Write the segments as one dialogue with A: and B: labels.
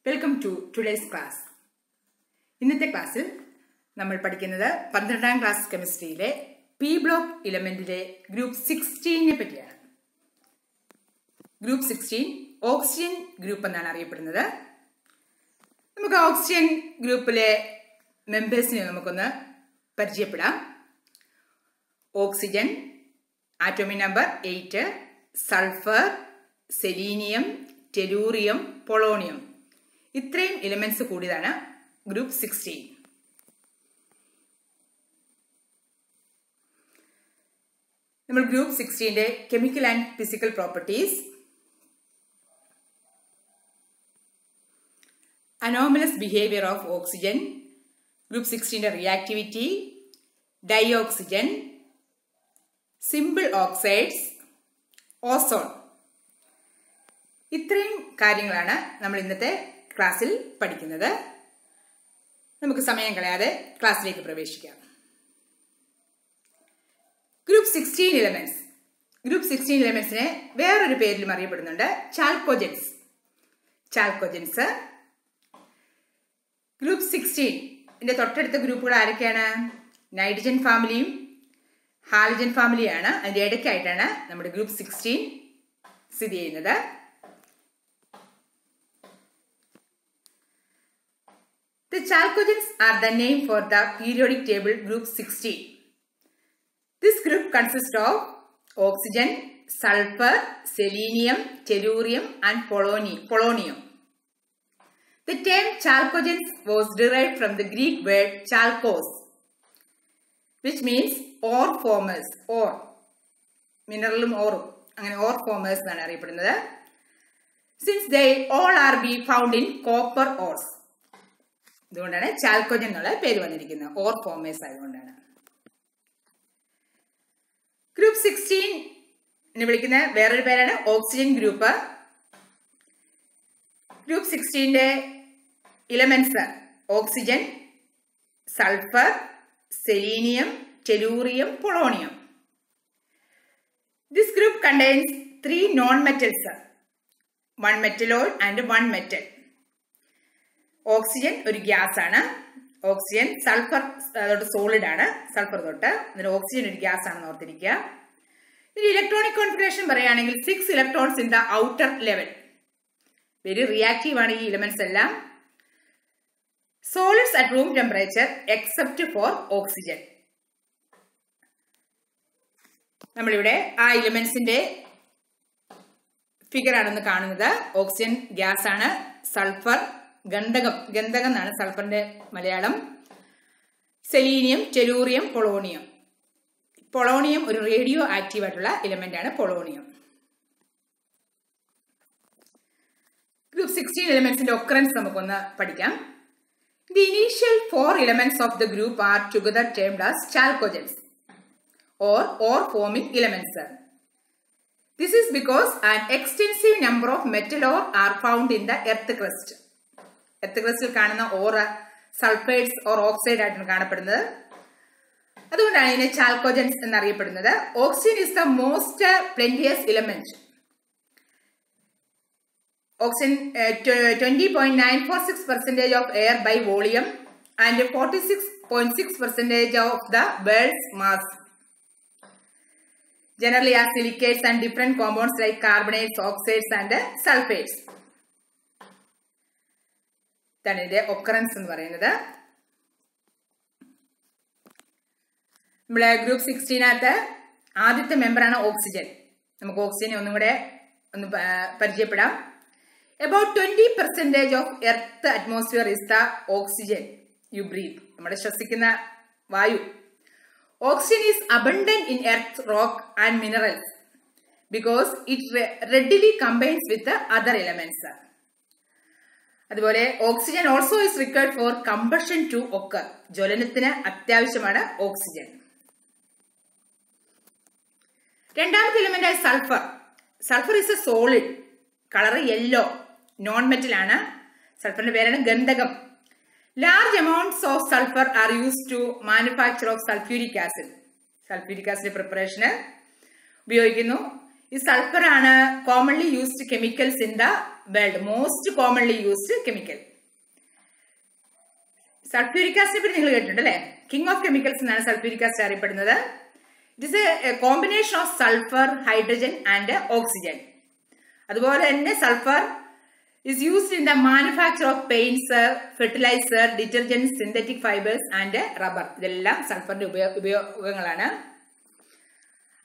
A: Welcome to today's class. ഇന്നത്തെ ക്ലാസ്സിൽ നമ്മൾ പഠിക്കുന്നത് 12ാം ക്ലാസ് കെമിസ്ട്രിയിലെ പി ബ്ലോക്ക് ഇലമെന്റിലെ ഗ്രൂപ്പ് 16നെ പറ്റിയാണ്. ഗ്രൂപ്പ് 16 ഓക്സിജൻ ഗ്രൂപ്പ് എന്നാണ് അറിയപ്പെടുന്നത്. നമുക്ക് ഓക്സിജൻ ഗ്രൂപ്പിലെ മെമ്പേഴ്സിനെ നമുക്കൊന്ന് പരിചയപ്പെടാം. Oxygen atomic number 8, sulphur, selenium, tellurium, polonium, ഇത്രയും എലിമെന്റ്സ് കൂടിയതാണ് ഗ്രൂപ്പ് 16. നമ്മൾ ഗ്രൂപ്പ് 16ന്റെ chemical and physical properties, anomalous behaviour of oxygen, group 16ന്റെ reactivity, dioxygen, simple oxides, ozone, ഇത്രയും കാര്യങ്ങളാണ് നമ്മൾ ഇന്നത്തെ ക്ലാസ്സിൽ പഠിക്കുന്നത്. നമുക്ക് സമയം കളയാതെ ക്ലാസ്സിലേക്ക് പ്രവേശിക്കാം. Group 16 elements. ഗ്രൂപ്പ് 16 എലമെന്റ്സിനെ വേറൊരു പേരിലും അറിയപ്പെടുന്നുണ്ട്, ചാൽക്കോജൻസ്. ചാൽക്കോജൻസ്. ഗ്രൂപ്പ് 16ന്റെ തൊട്ടടുത്ത ഗ്രൂപ്പുകൾ ആരൊക്കെയാണ്? നൈട്രജൻ ഫാമിലിയും ഹാലജൻ ഫാമിലിയാണ്. അതിന്റെ ഇടയ്ക്കായിട്ടാണ് നമ്മുടെ ഗ്രൂപ്പ് 16 സ്ഥിതി ചെയ്യുന്നത്. The chalcogens are the name for the periodic table group 16. This group consists of oxygen, sulfur, selenium, tellurium and polonium. The term chalcogens was derived from the Greek word chalkos, which means ore formers, ore, mineralum ore, അങ്ങനെ ore formers എന്നാണ് അറിയപ്പെടുന്നത്. Since they all are be found in copper ores, അതുകൊണ്ടാണ് ചാൽക്കോജൻ എന്നുള്ള പേര് വന്നിരിക്കുന്നത്, or ഫോമേഴ്സ് ആയതുകൊണ്ടാണ്. Group 16 വിളിക്കുന്ന വേറൊരു പേരാണ് ഓക്സിജൻ ഗ്രൂപ്പ്. ഗ്രൂപ്പ് 16ന്റെ elements oxygen, sulphur, selenium, tellurium, polonium. This group contains 3 non metals, 1 metalloid and 1 metal. Oxygen ഒരു ഗ്യാസ് ആണ്. ഓക്സിജൻ, സൾഫർ അതോട്ട് സോളിഡ് ആണ്, സൾഫർ തൊട്ട്. എന്നിട്ട് ഓക്സിജൻ ഒരു ഗ്യാസ് ആണെന്ന് ഓർത്തിരിക്കുക. ഇനി ഇലക്ട്രോണിക് കോൺഫിഗറേഷൻ പറയുകയാണെങ്കിൽ 6 electrons in the outer level. Very reactive ആണ് ഈ എലിമെന്റ്സ് എല്ലാം. Solids at room temperature except for oxygen. നമ്മളിവിടെ ആ എലിമെന്റ്സിന്റെ ഫിഗർ ആണെന്ന് കാണുന്നത്. ഓക്സിജൻ ഗ്യാസ് ആണ്, സൾഫർ ഗന്ധകം എന്നാണ് സൾഫറിന്റെ Malayalam, selenium, tellurium, polonium. Polonium ഒരു റേഡിയോ ആക്റ്റീവ് ആയിട്ടുള്ള എലിമെന്റ് ആണ് പൊളോണിയം. ഗ്രൂപ്പ് 16 എലിമെന്റ്സിന്റെ ഒക്കറൻസ് നമുക്കൊന്ന് പഠിക്കാം. The initial 4 elements of the group are together termed as chalcogens or forming elements. This is because an extensive number of metal ore are found in the earth crust. Earth ക്രസ്റ്റിൽ കാണുന്ന ore sulphides or oxide ആയിട്ടാണ് കാണപ്പെടുന്നത്. അതുകൊണ്ടാണ് ഇതിനെ chalcogens എന്നറിയപ്പെടുന്നത്. Oxygen is the most plenteous element. Oxygen 20.946% of air by volume and 46.6% of the world's mass. Generally are silicates and different compounds like carbonates, oxides and sulfates. ഇതാണ് ഇതിന്റെ occurrence എന്ന് പറയുന്നത്. നമ്മളെ ഗ്രൂപ്പ് 16 ആദ്യത്തെ മെമ്പറാണ് ഓക്സിജൻ. നമുക്ക് ഓക്സിജനെ ഒന്നും കൂടെ ഒന്ന് പരിചയപ്പെടാം. About 20% of earth atmosphere is the oxygen U breath. നമ്മുടെ ശ്വസിക്കുന്ന വായു. Oxygen is abundant in earth, rock and minerals because it readily combines with the other elements. അതുപോലെ oxygen also is required for combustion to occur. ജ്വലനത്തിന് അത്യാവശ്യമാണ് oxygen. രണ്ടാമത്തെ element sulphur. Sulphur is a solid, colour yellow, non metal ആണ്. സൾഫറിന്റെ പേരാണ് ഗന്ധകം. Large amounts of sulfur are used to manufacture of sulfuric acid. Sulfuric acid preparation ഉപയോഗിക്കുന്നു. ഈ sulphur ആണ് commonly used chemicals in the world, most commonly used chemical. Sulfuric acid നിങ്ങൾ കേട്ടിട്ടുണ്ടല്ലേ? King of chemicals എന്നാണ് sulfuric acid അറിയപ്പെടുന്നത്. It is a combination of sulfur, hydrogen and oxygen. അതുപോലെ തന്നെ sulfur is used in the manufacture of paints, fertilizer, detergents, synthetic fibers and rubber. ഇതെല്ലാം സൾഫറിന്റെ ഉപയോഗങ്ങളാണ്.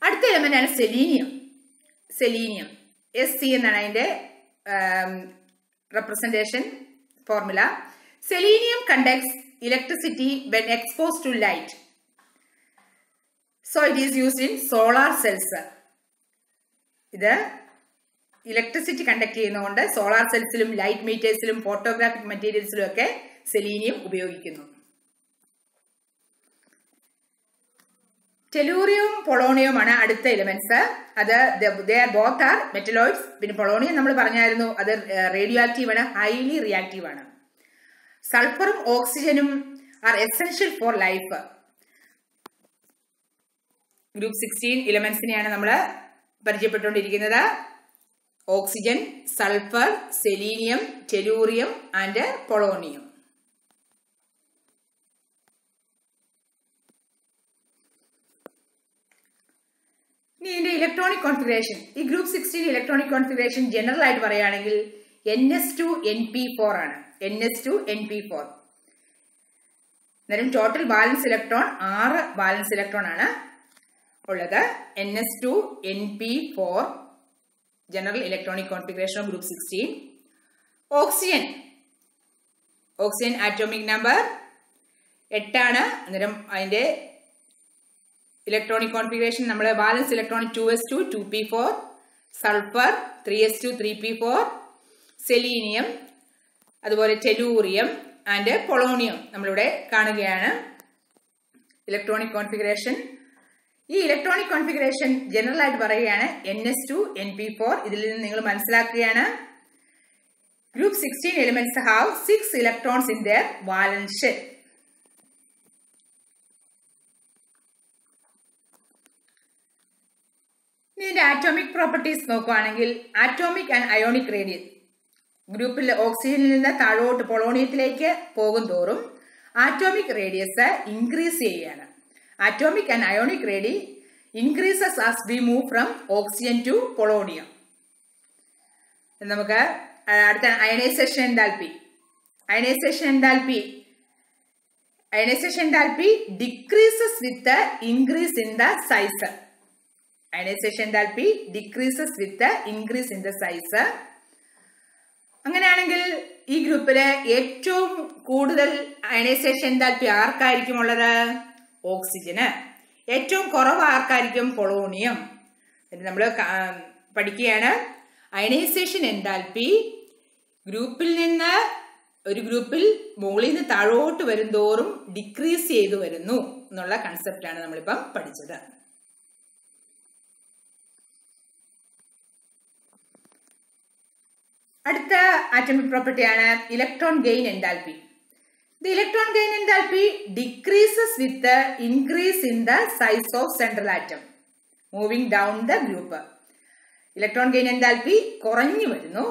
A: അടുത്ത element ആണ് selenium. Selenium SC എന്നാണ് അതിന്റെ representation formula. Selenium conducts electricity when exposed to light. So it is used in solar cells. ഇത് electricity conduct ചെയ്യുന്നതുകൊണ്ട് solar സെൽസിലും light മീറ്റേഴ്സിലും photographic മെറ്റീരിയൽസിലും ഒക്കെ സെലീനിയം ഉപയോഗിക്കുന്നു. ടെലൂറിയവും പൊളോണിയവുമാണ് അടുത്ത എലിമെന്റ്സ്. അത് ബോത്ത് ആർ മെറ്റലോയിഡ്സ്. പിന്നെ പൊളോണിയം നമ്മൾ പറഞ്ഞായിരുന്നു, അത് റേഡിയോ ആക്റ്റീവ് ആണ്, ഹൈലി റിയാക്റ്റീവ് ആണ്. സൾഫറും ഓക്സിജനും are essential for life. Group 16 എലിമെന്റ്സിനെയാണ് നമ്മൾ പരിചയപ്പെട്ടുകൊണ്ടിരിക്കുന്നത്. Oxygen, sulphur, selenium, tellurium and polonium. ഇനി ഇതിന്റെ ഇലക്ട്രോണിക് കോൺഫിഗറേഷൻ. ഈ ഗ്രൂപ്പ് 16 ഇലക്ട്രോണിക് കോൺഫിഗറേഷൻ ജനറൽ ആയിട്ട് പറയുകയാണെങ്കിൽ NS2NP4 ആണ്. NS2NP4. അന്നേരം total balance electron 6 balance electron ആണ് ഉള്ളത്. NS2NP4 general electronic configuration of group 16. Oxygen atomic number 8 ആണ്. അന്നേരം അതിന്റെ ഇലക്ട്രോണിക് കോൺഫിഗറേഷൻ നമ്മൾ balance electron 2s2 2p4, sulphur 3s2 3p4, selenium, അതുപോലെ ടെലൂറിയം ആൻഡ് പൊളോണിയം നമ്മളിവിടെ കാണുകയാണ് ഇലക്ട്രോണിക് കോൺഫിഗറേഷൻ. ഈ ഇലക്ട്രോണിക് കോൺഫിഗറേഷൻ ജനറൽ ആയിട്ട് പറയുകയാണ് NS2NP4. ഇതിൽ നിന്ന് നിങ്ങൾ മനസ്സിലാക്കുകയാണ് group 16 elements have 6 electrons in there വാലൻസ് shell. ഇതിന്റെ ആറ്റോമിക് പ്രോപ്പർട്ടീസ് നോക്കുകയാണെങ്കിൽ ആറ്റോമിക് ആൻഡ് അയോണിക് റേഡിയസ്. ഗ്രൂപ്പിൽ ഓക്സിജനിൽ നിന്ന് താഴോട്ട് പൊളോണിയത്തിലേക്ക് പോകും തോറും ആറ്റോമിക് റേഡിയസ് ഇൻക്രീസ് ചെയ്യുകയാണ്. Atomic and ionic radii increases as we move from oxygen to polonium. നമുക്ക് അടുത്ത ionization enthalpy. Ionization enthalpy decreases with the increase in the size. Ionization enthalpy decreases with the increase in the size. അങ്ങനെയാണെങ്കിൽ ഈ ഗ്രൂപ്പില് ഏറ്റവും കൂടുതൽ ionisation enthalpy ആർക്കായിരിക്കും ഉള്ളത്? ഓക്സിജന്. ഏറ്റവും കുറവ് ആർക്കായിരിക്കും? പൊളോണിയം. നമ്മൾ പഠിക്കുകയാണ് അയണൈസേഷൻ എൻതാൽപ്പി ഗ്രൂപ്പിൽ നിന്ന് ഒരു ഗ്രൂപ്പിൽ മുകളിൽ നിന്ന് താഴോട്ട് വരുന്തോറും ഡിക്രീസ് ചെയ്തു വരുന്നു എന്നുള്ള കൺസെപ്റ്റാണ് നമ്മളിപ്പം പഠിച്ചത്. അടുത്ത ആറ്റമിക് പ്രോപ്പർട്ടിയാണ് electron gain enthalpy. The electron gain enthalpy decreases with the increase in the size of central atom moving down the group. Electron gain enthalpy കുറഞ്ഞു വരുന്നു.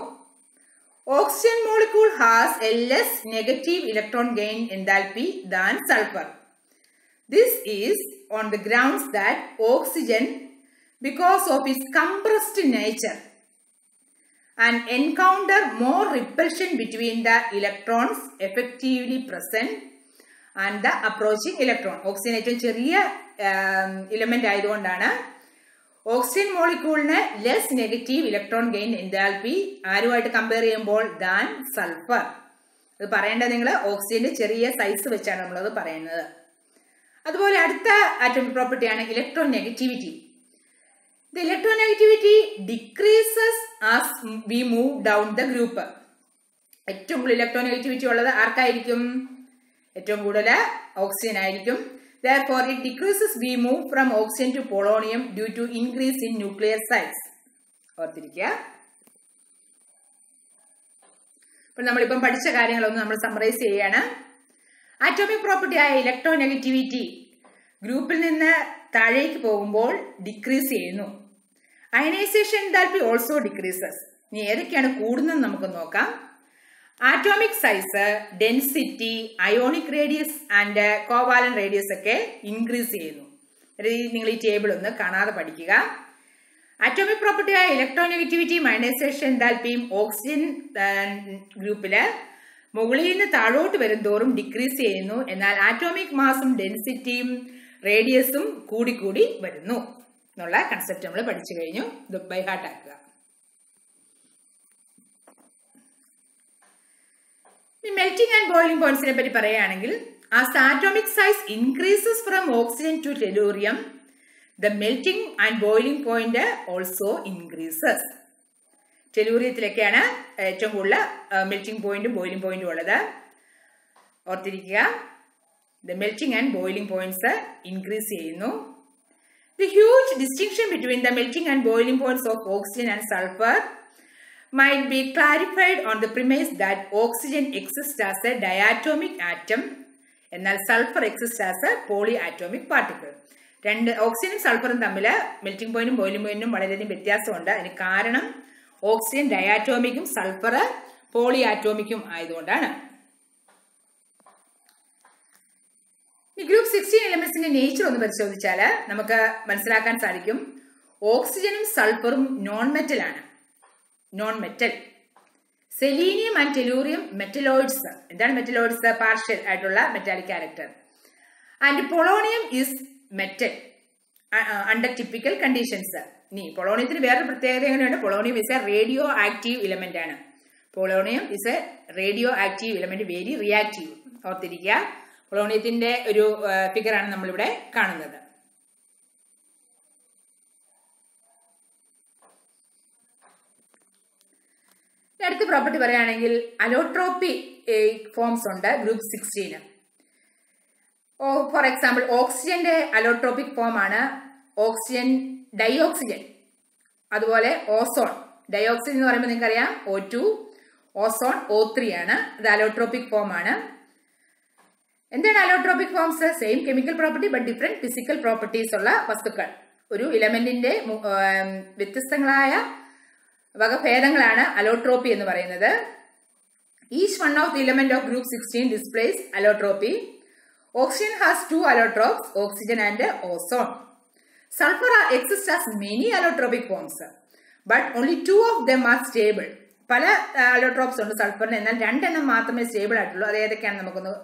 A: Oxygen molecule has a less negative electron gain enthalpy than sulfur. This is on the grounds that oxygen, because of its compressed nature, and encounter more repulsion between the electrons effectively present and the approaching electron. Oxygen ഏറ്റവും ചെറിയ element ആയതുകൊണ്ടാണ് oxygen മോളിക്യൂളിന് less negative electron gain enthalpy ആരുമായിട്ട് compare ചെയ്യുമ്പോൾ than sulphur. അത് പറയേണ്ടത് നിങ്ങൾ ഓക്സിജന്റെ ചെറിയ സൈസ് വെച്ചാണ് നമ്മളത് പറയുന്നത്. അതുപോലെ അടുത്ത ആറ്റോമിക് പ്രോപ്പർട്ടിയാണ് electron negativity. The electronegativity decreases as we move down the group. ഏറ്റവും കൂടുതൽ ഇലക്ട്രോനെഗറ്റിവിറ്റി ഉള്ളത് ആർക്കായിരിക്കും? ഏറ്റവും കൂടുതൽ ഓക്സിജൻ ആയിരിക്കും. Therefore, it decreases we move from oxygen to polonium due to increase in nuclear size. ഓർത്തിരിക്കുക. അപ്പോൾ നമ്മളിപ്പം പഠിച്ച കാര്യങ്ങളൊന്നും നമ്മൾ സമ്മറൈസ് ചെയ്യുകയാണ്. ആറ്റോമിക് പ്രോപ്പർട്ടി ആയ ഇലക്ട്രോനെഗറ്റിവിറ്റി ഗ്രൂപ്പിൽ നിന്ന് താഴേക്ക് പോകുമ്പോൾ ഡിക്രീസ് ചെയ്യുന്നു. Ionization enthalpy also decreases. ഇനി ഏതൊക്കെയാണ് കൂടുന്നതെന്ന് നമുക്ക് നോക്കാം. Atomic size, density, ionic radius and covalent radius ഒക്കെ ഇൻക്രീസ് ചെയ്യുന്നു. നിങ്ങൾ ഈ ടേബിൾ ഒന്ന് കാണാതെ പഠിക്കുക. ആറ്റോമിക് പ്രോപ്പർട്ടിയായ ഇലക്ട്രോനെഗറ്റിവിറ്റി, മൈനൈസേഷൻ എൻതാൽപ്പിയും ഓക്സിജൻ ഗ്രൂപ്പില് മുകളിൽ നിന്ന് താഴോട്ട് വരും തോറും ഡിക്രീസ് ചെയ്യുന്നു. എന്നാൽ ആറ്റോമിക് മാസും ഡെൻസിറ്റിയും റേഡിയസും കൂടിക്കൂടി വരുന്നു എന്നുള്ള കൺസെപ്റ്റ് നമ്മൾ പഠിച്ചു കഴിഞ്ഞു. ഇത് ബൈ ഹാർട്ട് ആക്കുക. മെൽറ്റിംഗ് ആൻഡ് ബോയിലിംഗ് പോയിന്റ്സിനെ പറ്റി പറയുകയാണെങ്കിൽ, as the atomic size increases from oxygen to tellurium, the melting and boiling point also increases. ടെലൂറിയത്തിലൊക്കെയാണ് ഏറ്റവും കൂടുതൽ മെൽറ്റിംഗ് പോയിന്റും ബോയിലിംഗ് പോയിന്റും ഉള്ളത്. ഓർത്തിരിക്കുക, the melting and boiling points increase ചെയ്യുന്നു. The huge distinction between the melting and boiling points of oxygen and sulfur might be clarified on the premise that oxygen exists as a diatomic atom, എന്നാൽ sulphur exists as a polyatomic particle. രണ്ട് ഓക്സിജനും സൾഫറും തമ്മിൽ melting പോയിന്റും boiling പോയിന്റും വളരെയധികം വ്യത്യാസമുണ്ട്. അതിന് കാരണം ഓക്സിജൻ ഡയാറ്റോമിക്കും സൾഫർ പോളിയാറ്റോമിക്കും ആയതുകൊണ്ടാണ്. ഈ ഗ്രൂപ്പ് 16 എലിമെന്റ്സിന്റെ നേച്ചർ ഒന്ന് പരിശോധിച്ചാൽ നമുക്ക് മനസ്സിലാക്കാൻ സാധിക്കും. ഓക്സിജനും സൾഫറും നോൺ മെറ്റൽ ആണ്. Non metal. Selenium and tellurium metalloids. എന്താണ് മെറ്റലോയിഡ്സ്? പാർഷ്യൽ ആയിട്ടുള്ള metallic character. And polonium is metal under typical conditions. ഇനി പൊളോണിയത്തിന് വേറൊരു പ്രത്യേകത എങ്ങനെയാണ്? Polonium is a radioactive element ആണ്. Polonium is a radioactive element, very reactive. ഓർത്തിരിക്കുക. പൊളോണിയത്തിന്റെ ഒരു ഫിഗറാണ് നമ്മളിവിടെ കാണുന്നത്. അടുത്ത പ്രോപ്പർട്ടി പറയുകയാണെങ്കിൽ അലോട്രോപ്പി ഫോംസ് ഉണ്ട് ഗ്രൂപ്പ് 16. ഫോർ എക്സാമ്പിൾ ഓക്സിജന്റെ അലോട്രോപിക് ഫോം ആണ് ഓക്സിജൻ ഡൈഓക്സിജൻ. അതുപോലെ ഓസോൺ. ഡൈഓക്സിജൻ എന്ന് പറയുമ്പോൾ നിങ്ങൾക്കറിയാം O2, ഓസോൺ O3 ആണ്. ഇത് അലോട്രോപിക് ഫോം ആണ്. എന്താണ് allotropic forms? Same chemical property but different physical properties ഉള്ള വസ്തുക്കൾ. ഒരു ഇലമെന്റിന്റെ വ്യത്യസ്തങ്ങളായ വകഭേദങ്ങളാണ് അലോട്രോപ്പി എന്ന് പറയുന്നത്. Each one of the element of group 16 displays allotropy. Oxygen has 2 allotropes, oxygen and ozone. Sulfur exists as many allotropic forms, but only 2 of them are stable. പല allotropes ഉണ്ട് സൾഫറിന്, എന്നാൽ 2 എണ്ണം മാത്രമേ സ്റ്റേബിൾ ആയിട്ടുള്ളൂ. അത് ഏതൊക്കെയാണ് നമുക്കൊന്ന്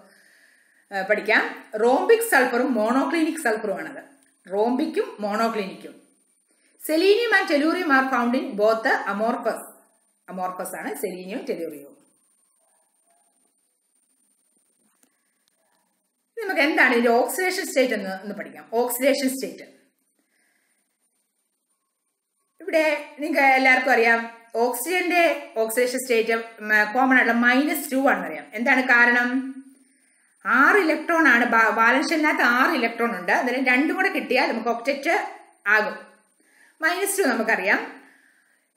A: പഠിക്കാം. റോംബിക് സൾഫറും മോണോക്ലിനിക് സൾഫറും ആണത്. റോംബിക്കും മോണോക്ലിനിക്കും. Selenium and tellurium are found in both amorphous. Amorphous ആണ് സെലീനിയവും ടെലൂറിയവും. നമുക്ക് എന്താണ് ഇതിന്റെ ഓക്സിഡേഷൻ സ്റ്റേറ്റ് എന്ന് പഠിക്കാം. ഓക്സിഡേഷൻ സ്റ്റേറ്റ് ഇവിടെ നിങ്ങൾക്ക് എല്ലാവർക്കും അറിയാം. ഓക്സിജന്റെ ഓക്സിഡേഷൻ സ്റ്റേറ്റ് കോമൺ ആയിട്ടുള്ള -2 ആണെന്നറിയാം. എന്താണ് കാരണം? 6 ഇലക്ട്രോൺ ആണ്. ബാലൻസ് ഷെല്ലിനകത്ത് 6 ഇലക്ട്രോൺ ഉണ്ട്. അതിന് 2 കൂടെ കിട്ടിയാൽ നമുക്ക് ഒക്ടറ്റ് ആകും. -2 നമുക്കറിയാം.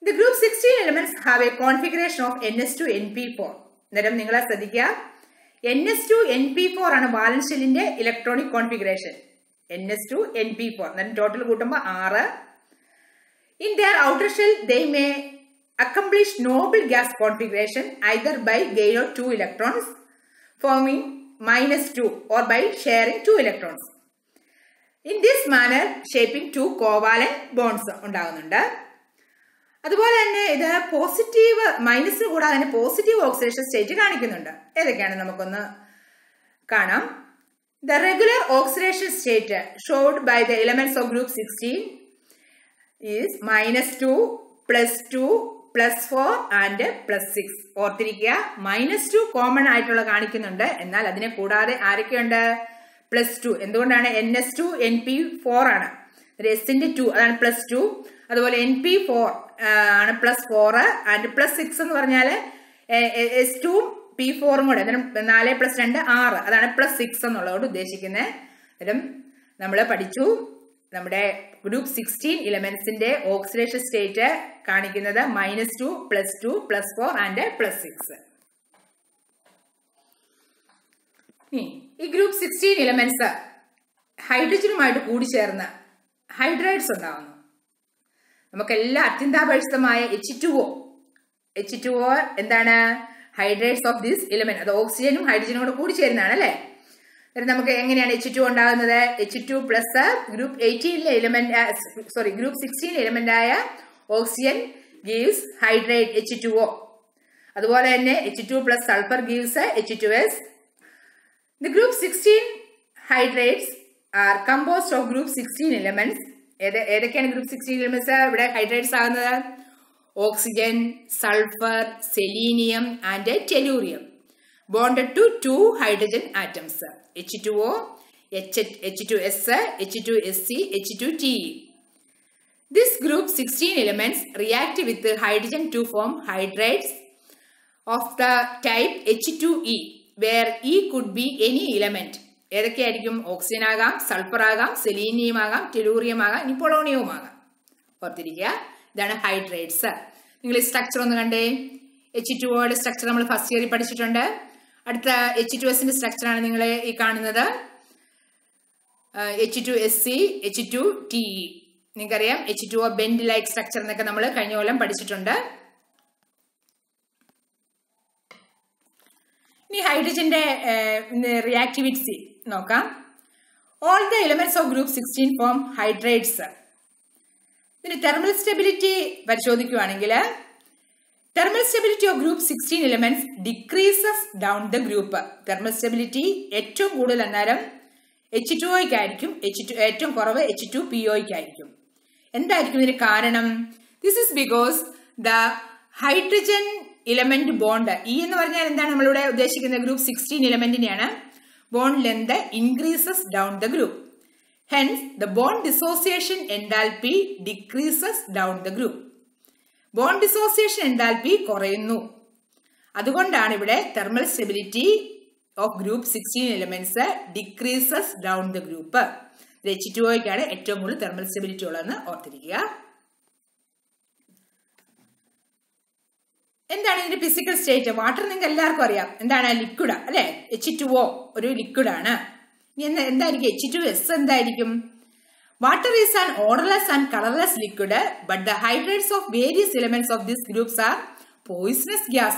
A: The group 16 elements have A configuration of NS2 NP4. അന്നേരം നിങ്ങളെ ശ്രദ്ധിക്കുക, NS2 NP4 ആണ് ബാലൻസ് ഷെല്ലിന്റെ ഇലക്ട്രോണിക് കോൺഫിഗറേഷൻ. NS2 NP4. അന്നേരം ടോട്ടൽ കൂട്ടുമ്പോൾ 6. In their outer shell, they may accomplish noble gas configuration either by gain of 2 electrons, forming -2, or by sharing 2 electrons. In this manner, shaping 2 covalent bonds ഉണ്ടാകുന്നുണ്ട്. അതുപോലെ തന്നെ ഇത് positive minus കൂടാതെ തന്നെ positive oxidation state കാണിക്കുന്നുണ്ട്. ഏതൊക്കെയാണ് നമുക്കൊന്ന് കാണാം. The regular oxidation state showed by the elements of group 16 is -2, +2, +4 and +6. ഓർത്തിരിക്കുക, -2 കോമൺ ആയിട്ടുള്ള കാണിക്കുന്നുണ്ട്. എന്നാൽ അതിനെ കൂടാതെ ആരൊക്കെയുണ്ട്? +2. എന്തുകൊണ്ടാണ്? NS2 NP4 ആണ്. എസിന്റെ 2 അതാണ് +2. അതുപോലെ NP4 ആണ് +4 ആൻഡ് +6 എന്ന് പറഞ്ഞാൽ S2 P4 കൂടെ 4 + 2 6 അതാണ് +6 എന്നുള്ളതോട് ഉദ്ദേശിക്കുന്നത്. അന്നേരം നമ്മൾ പഠിച്ചു നമ്മുടെ ഗ്രൂപ്പ് 16 ഇലമെന്റ്സിന്റെ ഓക്സിഡേഷൻ സ്റ്റേറ്റ് കാണിക്കുന്നത് -2, +2, +4 ആൻഡ് +6. ഈ ഗ്രൂപ്പ് 16 ഇലമെന്റ്സ് ഹൈഡ്രജനുമായിട്ട് കൂടിച്ചേർന്ന് ഹൈഡ്രൈഡ്സ് ഉണ്ടാകുന്നു. നമുക്കെല്ലാം അത്യന്താപേക്ഷിതമായ H2O H2O എന്താണ്? Hydrates of this element. അത് ഓക്സിജനും ഹൈഡ്രജനും കൂടെ കൂടി ചേരുന്നതാണ് അല്ലേ? നമുക്ക് എങ്ങനെയാണ് H2 ഉണ്ടാകുന്നത്? H2 plus group 18 element group 16 element ആയ ഓക്സിജൻ gives hydrate H2O. അതുപോലെ തന്നെ H2 plus sulphur gives H2S. The group 16 hydrates are composed of group 16 elements. ഏതൊക്കെയാണ് ഗ്രൂപ്പ് 16 എലിമെന്റ്സ് ഇവിടെ ഹൈഡ്രേറ്റ്സ് ആകുന്നത്? Oxygen, sulphur, selenium and tellurium bonded to 2 hydrogen atoms, H2O, H2S, H2SC, H2TE. This group 16 elements react with the hydrogen to form hydrates of the type H2E, where E could be any element. ഏതൊക്കെയായിരിക്കും? Oxygen ആകാം, sulphur ആകാം, selenium ആകാം, tellurium ആകാം, ഇനി പൊളോണിയവും ആകാം. ഓർത്തിരിക്കുക, ഇതാണ് hydrates. നിങ്ങൾ ഈ സ്ട്രക്ചർ ഒന്ന് കണ്ടേ. H2Oയുടെ സ്ട്രക്ചർ നമ്മൾ ഫസ്റ്റ് ഇയറിൽ പഠിച്ചിട്ടുണ്ട്. അടുത്ത H2Sന്റെ സ്ട്രക്ചറാണ് നിങ്ങൾ ഈ കാണുന്നത്. H2SC, H2TE. നിങ്ങൾക്കറിയാം H2O ബെൻഡ് ലൈക്ക് സ്ട്രക്ചർ എന്നൊക്കെ നമ്മൾ കഴിഞ്ഞ കൊല്ലം പഠിച്ചിട്ടുണ്ട്. ഇനി ഹൈഡ്രജന്റെ റിയാക്ടിവിറ്റി നോക്കാം. All the elements of group 16 form hydrates. ഇതിന് തെർമൽ സ്റ്റെബിലിറ്റി പരിശോധിക്കുകയാണെങ്കിൽ thermal stability of group 16 elements decreases down the group. Thermal stability ഏറ്റവും കൂടുതൽ അന്നേരം H2O ആയിരിക്കും, ഏറ്റവും കുറവ് H2PO ആയിരിക്കും. എന്തായിരിക്കും ഇതിന് കാരണം? This is because the hydrogen element bond, E എന്ന് പറഞ്ഞാൽ എന്താണ് നമ്മളിവിടെ ഉദ്ദേശിക്കുന്നത്? Group 16 എലിമെന്റിനെയാണ്. Bond length increases down the group. Hence, the bond dissociation enthalpy decreases down the group. Bond dissociation enthalpy കുറയുന്നു. അതുകൊണ്ടാണ് ഇവിടെ thermal stability of group 16 elements decreases down the group. H2Oയ്ക്കാണ് ഏറ്റവും കൂടുതൽ തെർമൽ സ്റ്റെബിലിറ്റി ഉള്ളതെന്ന് ഓർത്തിരിക്കുക. എന്താണ് ഇതിന്റെ ഫിസിക്കൽ സ്റ്റേറ്റ്? വാട്ടർ നിങ്ങൾക്ക് എല്ലാവർക്കും അറിയാം എന്താണ്? ലിക്വിഡാ അല്ലെ? H2O ഒരു ലിക്വിഡാണ്. ഇനി എന്തായിരിക്കും? H2S എന്തായിരിക്കും? Water is an odorless and colorless liquid, but the hydrates of various elements of these groups are poisonous gas,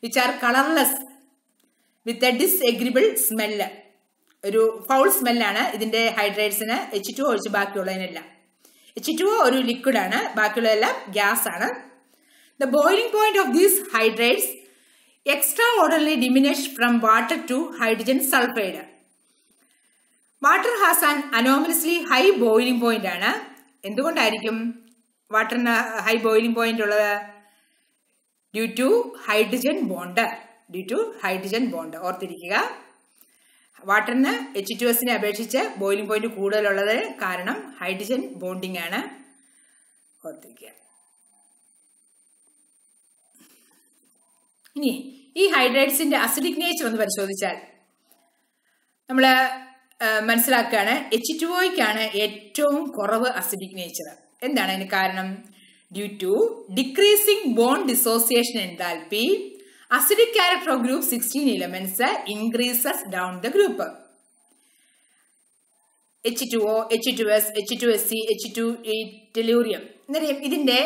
A: which are colorless with a disagreeable smell. ഒരു ഫൗൾ സ്മെല്ലാണ് ഇതിന്റെ ഹൈഡ്രേറ്റ്സിന്. H2O ഒഴിച്ച് ബാക്കിയുള്ളതിനെല്ലാം. H2O ഒരു ലിക്വിഡാണ്, ബാക്കിയുള്ളതെല്ലാം ഗ്യാസ് ആണ്. The boiling point of these hydrates extraordinarily diminished from water to hydrogen sulfide. Water has an anomalously high boiling point ആണ്. എന്തുകൊണ്ടായിരിക്കും വാട്ടറിന് ഹൈ ബോയിലിംഗ് പോയിന്റ് ഉള്ളത്? Due to hydrogen bond. ഓർത്തിരിക്കുക, വാട്ടറിന് H2Sനെ അപേക്ഷിച്ച് ബോയിലിംഗ് പോയിന്റ് കൂടുതലുള്ളത് കാരണം ഹൈഡ്രജൻ ബോണ്ടിങ് ആണ്. ഓർത്തിരിക്കുക. ഇനി ഈ ഹൈഡ്രേറ്റ്സിന്റെ അസിഡിക് നേച്ചർ ഒന്ന് പരിശോധിച്ചാൽ നമ്മൾ മനസ്സിലാക്കുകയാണ് H2Oയ്ക്കാണ് ഏറ്റവും കുറവ് അസിഡിക് നേച്ചർ. എന്താണ് അതിന് കാരണം? Due to decreasing bond dissociation enthalpy, acidic character of group 16 elements increases down the group. H2O, H2S, H2SC, H2E, tellurium എന്നറിയാം. ഇതിന്റെ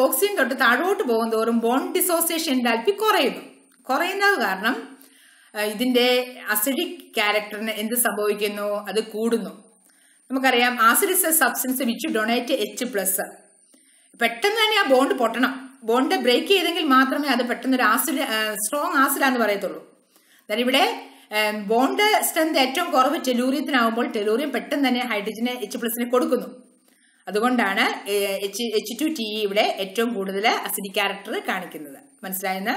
A: ഓക്സിജൻ തൊട്ട് താഴോട്ട് പോകും തോറും ബോണ്ട് ഡിസോസിയേഷൻ എൻതാൽപ്പി കുറയുന്നത് കാരണം ഇതിന്റെ അസിഡിക് ക്യാരക്ടറിന് എന്ത് സംഭവിക്കുന്നു? അത് കൂടുന്നു. നമുക്കറിയാം acid is A substance which donate H+. പെട്ടെന്ന് തന്നെ ആ ബോണ്ട് പൊട്ടണം. ബോണ്ട് ബ്രേക്ക് ചെയ്തെങ്കിൽ മാത്രമേ അത് പെട്ടെന്ന് ഒരു ആസിഡ് സ്ട്രോങ് ആസിഡാന്ന് പറയത്തുള്ളൂ. അതായത് ഇവിടെ ബോണ്ട് സ്ട്രെങ്ത് ഏറ്റവും കുറവ് ടെലൂറിയത്തിനാവുമ്പോൾ ടെലൂറിയം പെട്ടെന്ന് തന്നെ ഹൈഡ്രജന് H+നെ കൊടുക്കുന്നു. അതുകൊണ്ടാണ് H2TE ഇവിടെ ഏറ്റവും കൂടുതൽ അസിഡിക് ക്യാരക്ടർ കാണിക്കുന്നത്. മനസ്സിലായെന്ന്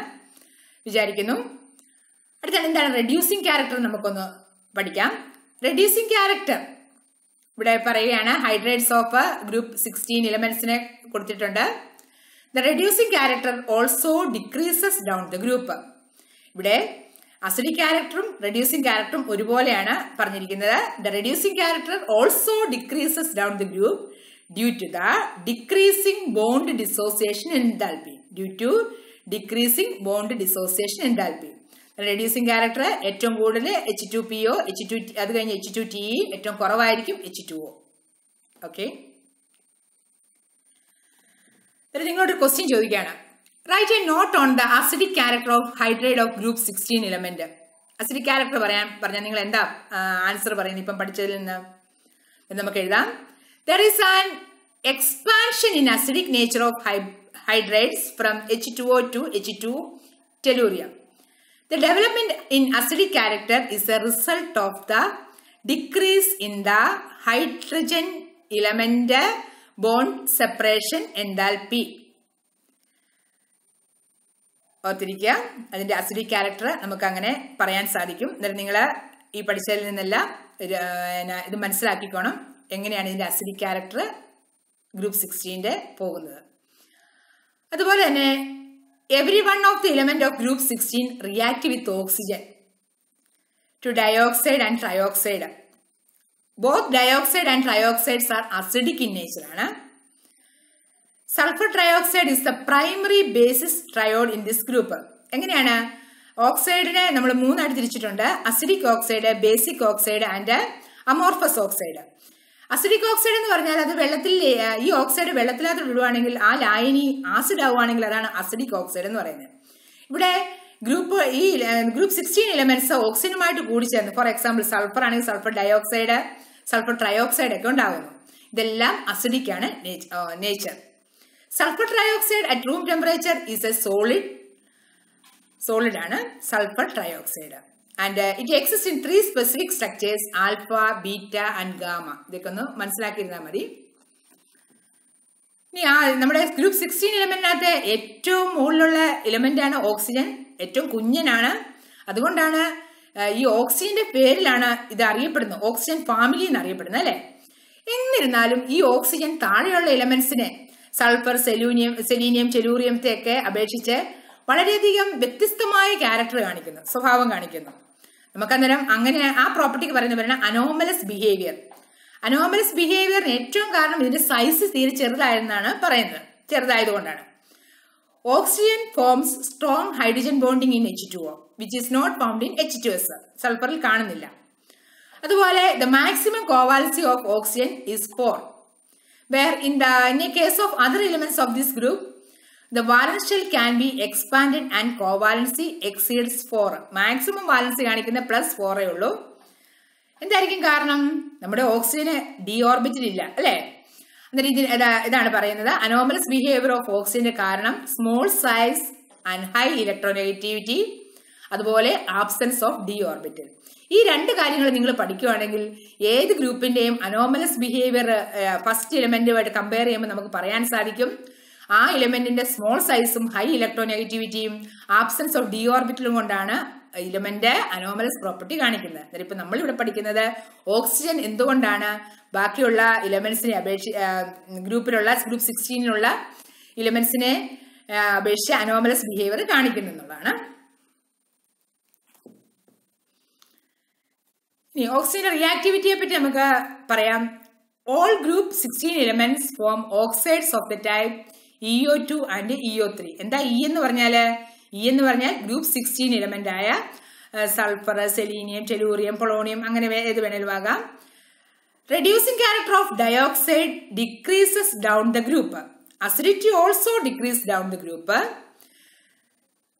A: വിചാരിക്കുന്നു. അടുത്താണ് എന്താണ് റെഡ്യൂസിങ് ക്യാരക്ടർ? നമുക്കൊന്ന് പഠിക്കാം. റെഡ്യൂസിങ് ക്യാരക്ടർ ഇവിടെ പറയുകയാണ് ഹൈഡ്രേറ്റ്സ് ഓഫ് ഗ്രൂപ്പ് 16 എലിമെന്റ്സിനെ കൊടുത്തിട്ടുണ്ട്. The reducing character also decreases down the group. ഇവിടെ അസിഡിക് ക്യാരക്ടറും റെഡ്യൂസിങ് ക്യാരക്ടറും ഒരുപോലെയാണ് പറഞ്ഞിരിക്കുന്നത്. The reducing character also decreases down the group due to the decreasing bond dissociation enthalpy. Reducing character ഏറ്റവും കൂടുതൽ H2PO, അത് കഴിഞ്ഞ് H2TE, ഏറ്റവും കുറവായിരിക്കും H2O. ഓക്കെ, നിങ്ങളോട് ക്വസ്റ്റ്യൻ ചോദിക്കുകയാണ്. Write a note on the acidic character of hydride of group 16 element. Acidic character പറഞ്ഞാൽ നിങ്ങൾ എന്താ ആൻസർ പറയുന്നത് ഇപ്പം പഠിച്ചതിൽ നിന്ന് നമുക്ക് എഴുതാം. There is an expansion in acidic nature of hydrides from H2O to H2 tellurium. The development in acidic character is a result of the decrease in the hydrogen element bond separation enthalpy. ഓർത്തിരിക്കുക, അതിൻ്റെ acidic character നമുക്ക് അങ്ങനെ പറയാൻ സാധിക്കും. എന്നിട്ട് നിങ്ങൾ ഈ പഠിച്ചതിൽ നിന്നെല്ലാം ഇത് മനസ്സിലാക്കിക്കോണം എങ്ങനെയാണ് ഇതിൻ്റെ അസിഡിക് ക്യാരക്ടർ ഗ്രൂപ്പ് 16 പോകുന്നത്. അതുപോലെ തന്നെ every one of the element of group 16 react with oxygen to dioxide and trioxide. Both dioxide and trioxides are acidic in nature. Sulfur trioxide is the primary basis triode in this group. എങ്ങനെയാണ് ഓക്സൈഡിനെ നമ്മൾ മൂന്നായിട്ട് തിരിച്ചിട്ടുണ്ട്. Acidic oxide, basic oxide and amorphous oxide. Acidic oxide എന്ന് പറഞ്ഞാൽ അത് വെള്ളത്തിൽ, ഈ oxide വെള്ളത്തിനകത്ത് ഇടുവാണെങ്കിൽ ആ ലായനി ആസിഡ് ആവുകയാണെങ്കിൽ അതാണ് അസിഡിക് ഓക്സൈഡ് എന്ന് പറയുന്നത്. ഇവിടെ ഗ്രൂപ്പ് 16 എലമെന്റ്സ് ഓക്സിജനുമായിട്ട് കൂടിച്ചേർന്ന്, ഫോർ എക്സാമ്പിൾ സൾഫർ ആണെങ്കിൽ സൾഫർ ഡയോക്സൈഡ്, സൾഫർ ട്രയോക്സൈഡ് ഒക്കെ ഉണ്ടാകുന്നു. ഇതെല്ലാം അസിഡിക് ആണ് nature. Sulfur trioxide at room temperature is a solid ആണ് sulfur trioxide, and it exists in 3 specific structures: alpha, beta and gamma. ഇതൊക്കെ ഒന്ന് മനസ്സിലാക്കിയിരുന്നാൽ മതി. ഇനി നമ്മുടെ ഗ്രൂപ്പ് 16 എലമെന്റിനകത്ത് ഏറ്റവും മുകളിലുള്ള എലമെന്റ് ആണ് ഓക്സിജൻ. ഏറ്റവും കുഞ്ഞനാണ്. അതുകൊണ്ടാണ് ഈ ഓക്സിജന്റെ പേരിലാണ് ഇത് അറിയപ്പെടുന്നത്, ഓക്സിജൻ ഫാമിലി എന്ന് അറിയപ്പെടുന്നത് അല്ലെ. എന്നിരുന്നാലും ഈ ഓക്സിജൻ താഴെയുള്ള എലമെന്റ്സിനെ സൾഫർ, സെലീനിയം, ടെലൂറിയത്തെ ഒക്കെ അപേക്ഷിച്ച് വളരെയധികം വ്യത്യസ്തമായ ക്യാരക്ടർ കാണിക്കുന്നു, സ്വഭാവം കാണിക്കുന്നു. നമുക്കന്നേരം അങ്ങനെ ആ പ്രോപ്പർട്ടിക്ക് പറയുന്ന അനോമലസ് ബിഹേവിയർ. അനോമലസ് ബിഹേവിയറിന് ഏറ്റവും കാരണം ഇതിന്റെ സൈസ് തീരെ ചെറുതായെന്നാണ് പറയുന്നത്. ചെറുതായതുകൊണ്ടാണ്. Oxygen forms strong hydrogen bonding in H2O which is not found in H2S. സൾഫറിൽ കാണുന്നില്ല. അതുപോലെ the maximum covalency of oxygen is 4. Where in a case of other elements of this group, the valence shell can be expanded and covalency exceeds 4. Maximum valency കാണിക്കുന്ന +4 ഉള്ളൂ. എന്തായിരിക്കും കാരണം? നമ്മുടെ ഓക്സിജന് D orbital ഇല്ല അല്ലേ. ഇതാണ് പറയുന്നത് അനോമലസ് ബിഹേവിയർ ഓഫ് ഓക്സിജന്റെ കാരണം small size and high electronegativity, അതുപോലെ ആബ്സെൻസ് ഓഫ് ഡി ഓർബിറ്റൽ. ഈ രണ്ട് കാര്യങ്ങൾ നിങ്ങൾ പഠിക്കുകയാണെങ്കിൽ ഏത് ഗ്രൂപ്പിന്റെയും അനോമലസ് ബിഹേവിയർ ഫസ്റ്റ് എലമെന്റുമായിട്ട് കമ്പയർ ചെയ്യുമ്പോൾ നമുക്ക് പറയാൻ സാധിക്കും ആ എലമെന്റിന്റെ സ്മോൾ സൈസും ഹൈ ഇലക്ട്രോനെഗറ്റിവിറ്റിയും ആബ്സെൻസ് ഓഫ് ഡി ഓർബിറ്റലും കൊണ്ടാണ് എലമെന്റ് അനോമലസ് പ്രോപ്പർട്ടി കാണിക്കുന്നത്. അന്നേരം ഇപ്പൊ നമ്മളിവിടെ പഠിക്കുന്നത് ഓക്സിജൻ എന്തുകൊണ്ടാണ് ബാക്കിയുള്ള എലമെന്റ്സിനെ ഗ്രൂപ്പിലുള്ള ഗ്രൂപ്പ് 16 എലമെന്റ്സിനെ അപേക്ഷിച്ച് അനോമലസ് ബിഹേവിയർ കാണിക്കുന്നു എന്നുള്ളതാണ്. ഓക്സിജൻ റിയാക്ടിവിറ്റിയെ പറ്റി നമുക്ക് പറയാം. All group 16 elements form oxides of the type EO2 and EO3. എന്താ എന്ന് പറഞ്ഞാൽ? എന്ന് പറഞ്ഞാൽ ഗ്രൂപ്പ് 16 എലമെന്റ് ആയ സൾഫർ, സെലീനിയം, ടെലൂറിയം, പൊളോണിയം അങ്ങനെ ഏത് വേണേലും ആകാം. Reducing character of dioxide decreases down the group. Acidity also decrease down the group.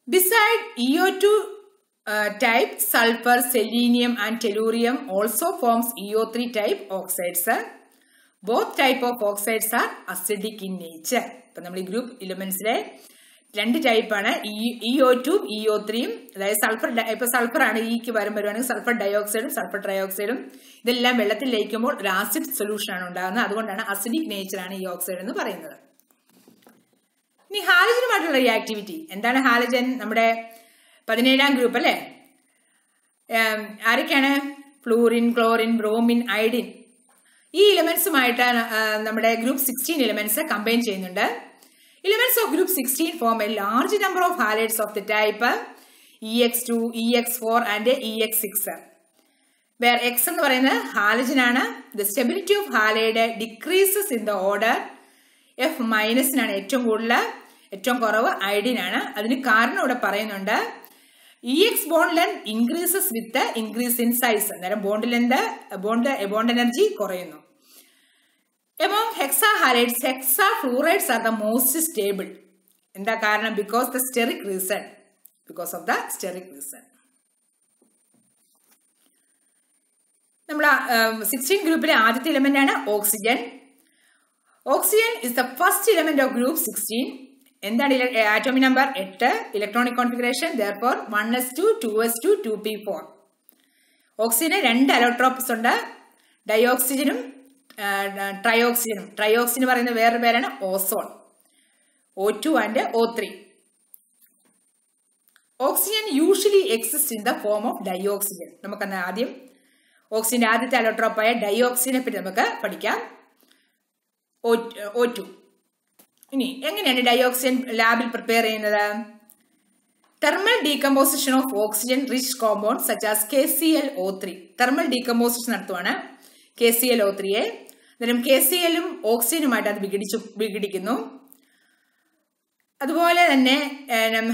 A: Beside EO2 type, sulfur, selenium and tellurium also forms EO3 type oxides. Both type of oxides are acidic in nature. ഇപ്പൊ നമ്മൾ ഈ group എലിമെന്റ്സിലെ രണ്ട് ടൈപ്പാണ്, EO2 EO3. അതായത് sulphur, ഇപ്പൊ sulphur ആണ് ഈക്ക് വരുവാണെങ്കിൽ sulphur ഡയോക്സൈഡും sulphur ട്രയോക്സൈഡും ഇതെല്ലാം വെള്ളത്തിൽ ലയിക്കുമ്പോൾ ഒരു ആസിഡ് സൊല്യൂഷൻ ആണ് ഉണ്ടാകുന്നത്. അതുകൊണ്ടാണ് അസിഡിക് നേച്ചർ ആണ് ഈ ഓക്സൈഡ് എന്ന് പറയുന്നത്. ഇനി ഹാലജനുമായിട്ടുള്ള റിയാക്ടിവിറ്റി എന്താണ്? ഹാലജൻ നമ്മുടെ 17ാം ഗ്രൂപ്പ് അല്ലേ. ആരൊക്കെയാണ്? Fluorine, chlorine, bromine, iodine. ഈ എലിമെന്റ്സുമായിട്ടാണ് നമ്മുടെ ഗ്രൂപ്പ് 16 എലിമെന്റ്സ് കമ്പൈൻ ചെയ്യുന്നുണ്ട്. Elements of group 16 form a large number of halides of the type EX2, EX4 and EX6. Where X എന്ന് പറയുന്നത് ഹാലജൻ ആണ്. The stability of halide decreases in the order F- നാണ് ഏറ്റവും കൂടുതൽ, ഏറ്റവും കുറവ് iodine ആണ്. അതിന് കാരണം ഇവിടെ പറയുന്നുണ്ട്. EX bond length increases with the increase in size. അന്നേരം ബോണ്ട് ലെന്ത്, ബോണ്ട് എനർജി കുറയുന്നു. Among hexahalides, hexafluorides are the most stable. എന്താ കാരണം? Because the steric reason. Because of the steric reason. നമ്മൾ 16 ഗ്രൂപ്പിലെ ആദ്യത്തെ എലമെന്റ് ആണ് oxygen. Oxygen is the first element of group 16. എന്താണ് atomic number? 8. Electronic configuration therefore 1s2 2s2 2p4. ഓക്സിജന് 2 allotropes ഉണ്ട്, ഡയോക്സിജനും ട്രയോക്സിജനും. ട്രയോക്സിൻ പറയുന്ന വേറൊരു പേരാണ് ozone, O2 and O3. Oxygen usually exist in the form of dioxygen. നമുക്കെന്നാൽ ആദ്യം ഓക്സിജന്റെ ആദ്യത്തെ അലോട്രോപ്പായ ഡയോക്സിനെ പറ്റി നമുക്ക് പഠിക്കാം. O2. ഇനി എങ്ങനെയാണ് ഡയോക്സിജൻ ലാബിൽ പ്രിപ്പയർ ചെയ്യുന്നത്? Thermal decomposition of oxygen rich compound such as KClO3. Thermal decomposition നടത്തുവാണ് KClO3യെ. അന്നേരം KClഉം ഓക്സിജനുമായിട്ട് അത് വിഘടിക്കുന്നു. അതുപോലെ തന്നെ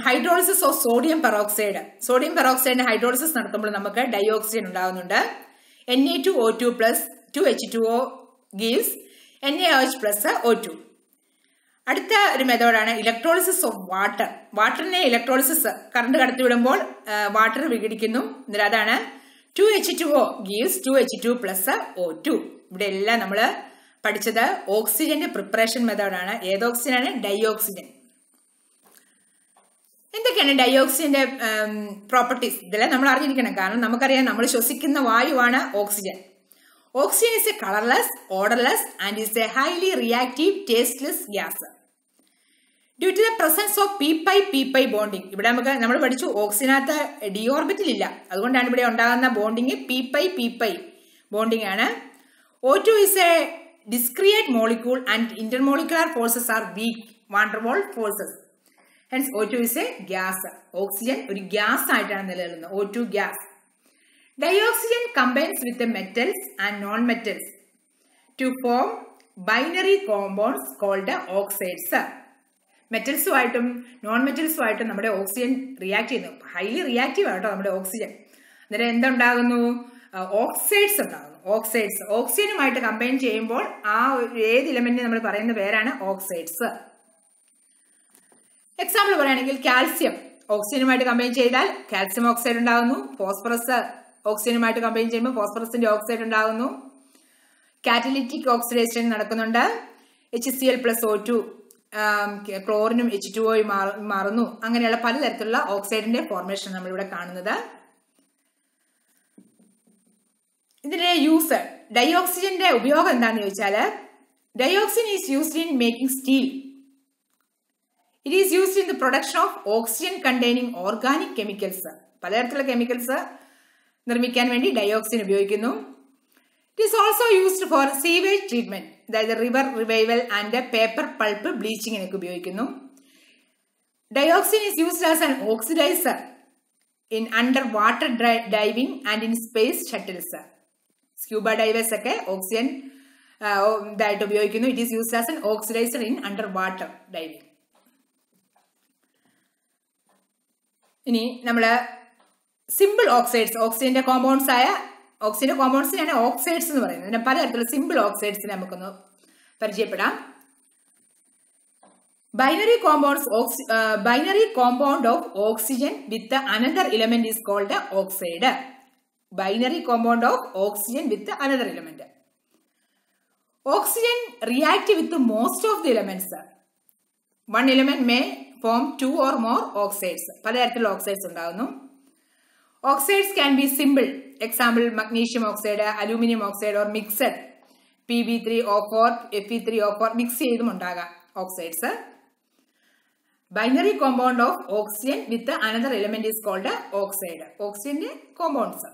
A: hydrolysis of sodium peroxide. Sodium പെറോക്സൈഡിന്റെ ഹൈഡ്രോളിസിസ് നടത്തുമ്പോൾ നമുക്ക് ഡയോക്സിജൻ ഉണ്ടാകുന്നുണ്ട്. Na2O2 plus 2H2O gives NaOH plus O2. അടുത്ത ഒരു മെത്തേഡാണ് ഇലക്ട്രോളിസിസ് ഓഫ് വാട്ടർ. വാട്ടറിനെ ഇലക്ട്രോളിസിസ് കറണ്ട് കടത്തിവിടുമ്പോൾ വാട്ടർ വിഘടിക്കുന്നു. എന്നിട്ട് അതാണ് 2H2O gives 2H2 plus O2. ഇവിടെ എല്ലാം നമ്മൾ പഠിച്ചത് ഓക്സിജന്റെ പ്രിപ്പറേഷൻ മെത്തേഡാണ്. ഏത് ഓക്സിജനാണ്? ഡയോക്സിജൻ. എന്തൊക്കെയാണ് ഡയോക്സിജന്റെ പ്രോപ്പർട്ടീസ്? ഇതെല്ലാം നമ്മൾ അറിഞ്ഞിരിക്കണം. കാരണം നമുക്കറിയാം നമ്മൾ ശ്വസിക്കുന്ന വായുവാണ് oxygen. Oxygen is a colorless, odorless and is a highly reactive, tasteless gas. Due to the presence of p-pi bonding. ഇവിടെ നമ്മൾ പഠിച്ചു ഓക്സിജനകത്ത് ഡി ഓർബിറ്റൽ ഇല്ല, അതുകൊണ്ടാണ് ഇവിടെ ഉണ്ടാകുന്ന ബോണ്ടിങ് p-pi ബോണ്ടിങ് ആണ്. O2 is a discrete molecule and intermolecular forces are weak, van der Waals forces. Hence O2 is a gas. Oxygen ഒരു gas ആയിട്ടാണ് നിലനിൽക്കുന്നത്. O2 gas. Dioxygen combines with the metals and non-metals to form binary compounds called oxides. മെറ്റൽസുമായിട്ടും non മെറ്റൽസുമായിട്ടും നമ്മുടെ oxygen react ചെയ്യുന്നു. Highly reactive ആട്ടോ നമ്മുടെ oxygen. അന്നേരം എന്തുണ്ടാകുന്നു? ഓക്സൈഡ്സ് ഉണ്ടാകുന്നു. ഓക്സിജനുമായിട്ട് കമ്പൈൻ ചെയ്യുമ്പോൾ ആ ഏത് ഇലമെന്റിന് നമ്മൾ പറയുന്ന പേരാണ് ഓക്സൈഡ്സ്. എക്സാമ്പിൾ പറയുകയാണെങ്കിൽ കാൽസ്യം ഓക്സിജനുമായിട്ട് കമ്പൈൻ ചെയ്താൽ കാൽസ്യം ഓക്സൈഡ് ഉണ്ടാകുന്നു. ഫോസ്ഫറസ് ഓക്സിജനുമായിട്ട് കമ്പൈൻ ചെയ്യുമ്പോൾ ഫോസ്ഫറസിന്റെ ഓക്സൈഡ് ഉണ്ടാകുന്നു. കാറ്റലിറ്റിക് ഓക്സിഡേഷൻ നടക്കുന്നുണ്ട്. HCl plus O2 ക്ലോറിനും H2O മാറുന്നു. അങ്ങനെയുള്ള പലതരത്തിലുള്ള ഓക്സൈഡിന്റെ ഫോർമേഷൻ നമ്മളിവിടെ കാണുന്നത്. ഇതിന്റെ യൂസ്, ഡയോക്സിജന്റെ ഉപയോഗം എന്താണെന്ന് ചോദിച്ചാൽ, dioxin is used in making steel. It is used in the production of oxygen containing organic chemicals. പലതരത്തിലുള്ള കെമിക്കൽസ് നിർമ്മിക്കാൻ വേണ്ടി ഡയോക്സിൻ ഉപയോഗിക്കുന്നു. It is also used for sewage treatment, അതായത് river revival and paper pulp ബ്ലീച്ചിങ്ങിനൊക്കെ ഉപയോഗിക്കുന്നു. Dioxin is used as an oxidiser in under water diving and in space shuttles. Scuba divers ഒക്കെ oxygen ഇതായിട്ട് ഉപയോഗിക്കുന്നു. It is used as an oxidiser in under water diving. ഇനി നമ്മള് simple oxides, ഓക്സിജന്റെ compounds ആയ ഓക്സിജന്റെ കോമ്പൗണ്ട്സിനാണ് ഓക്സൈഡ്സ് എന്ന് പറയുന്നത്. പിന്നെ പലതരത്തിലുള്ള സിമ്പിൾ ഓക്സൈഡ്സിനെ നമുക്കൊന്ന് പരിചയപ്പെടാം. Binary compound of oxygen with another element is called oxide. Binary compound of oxygen with another element. Oxygen react with most of the elements. One element may form 2 or more oxides. പലതരത്തിലുള്ള oxides ഉണ്ടാകുന്നു. Oxides can be simple. Example magnesium oxide, aluminium oxide or mixed Pb3O4 Fe3O4 mix ചെയ്തും ഉണ്ടാകാം oxides. Binary compound of oxygen with another element is called oxide. ഓക്സിജന്റെ compounds.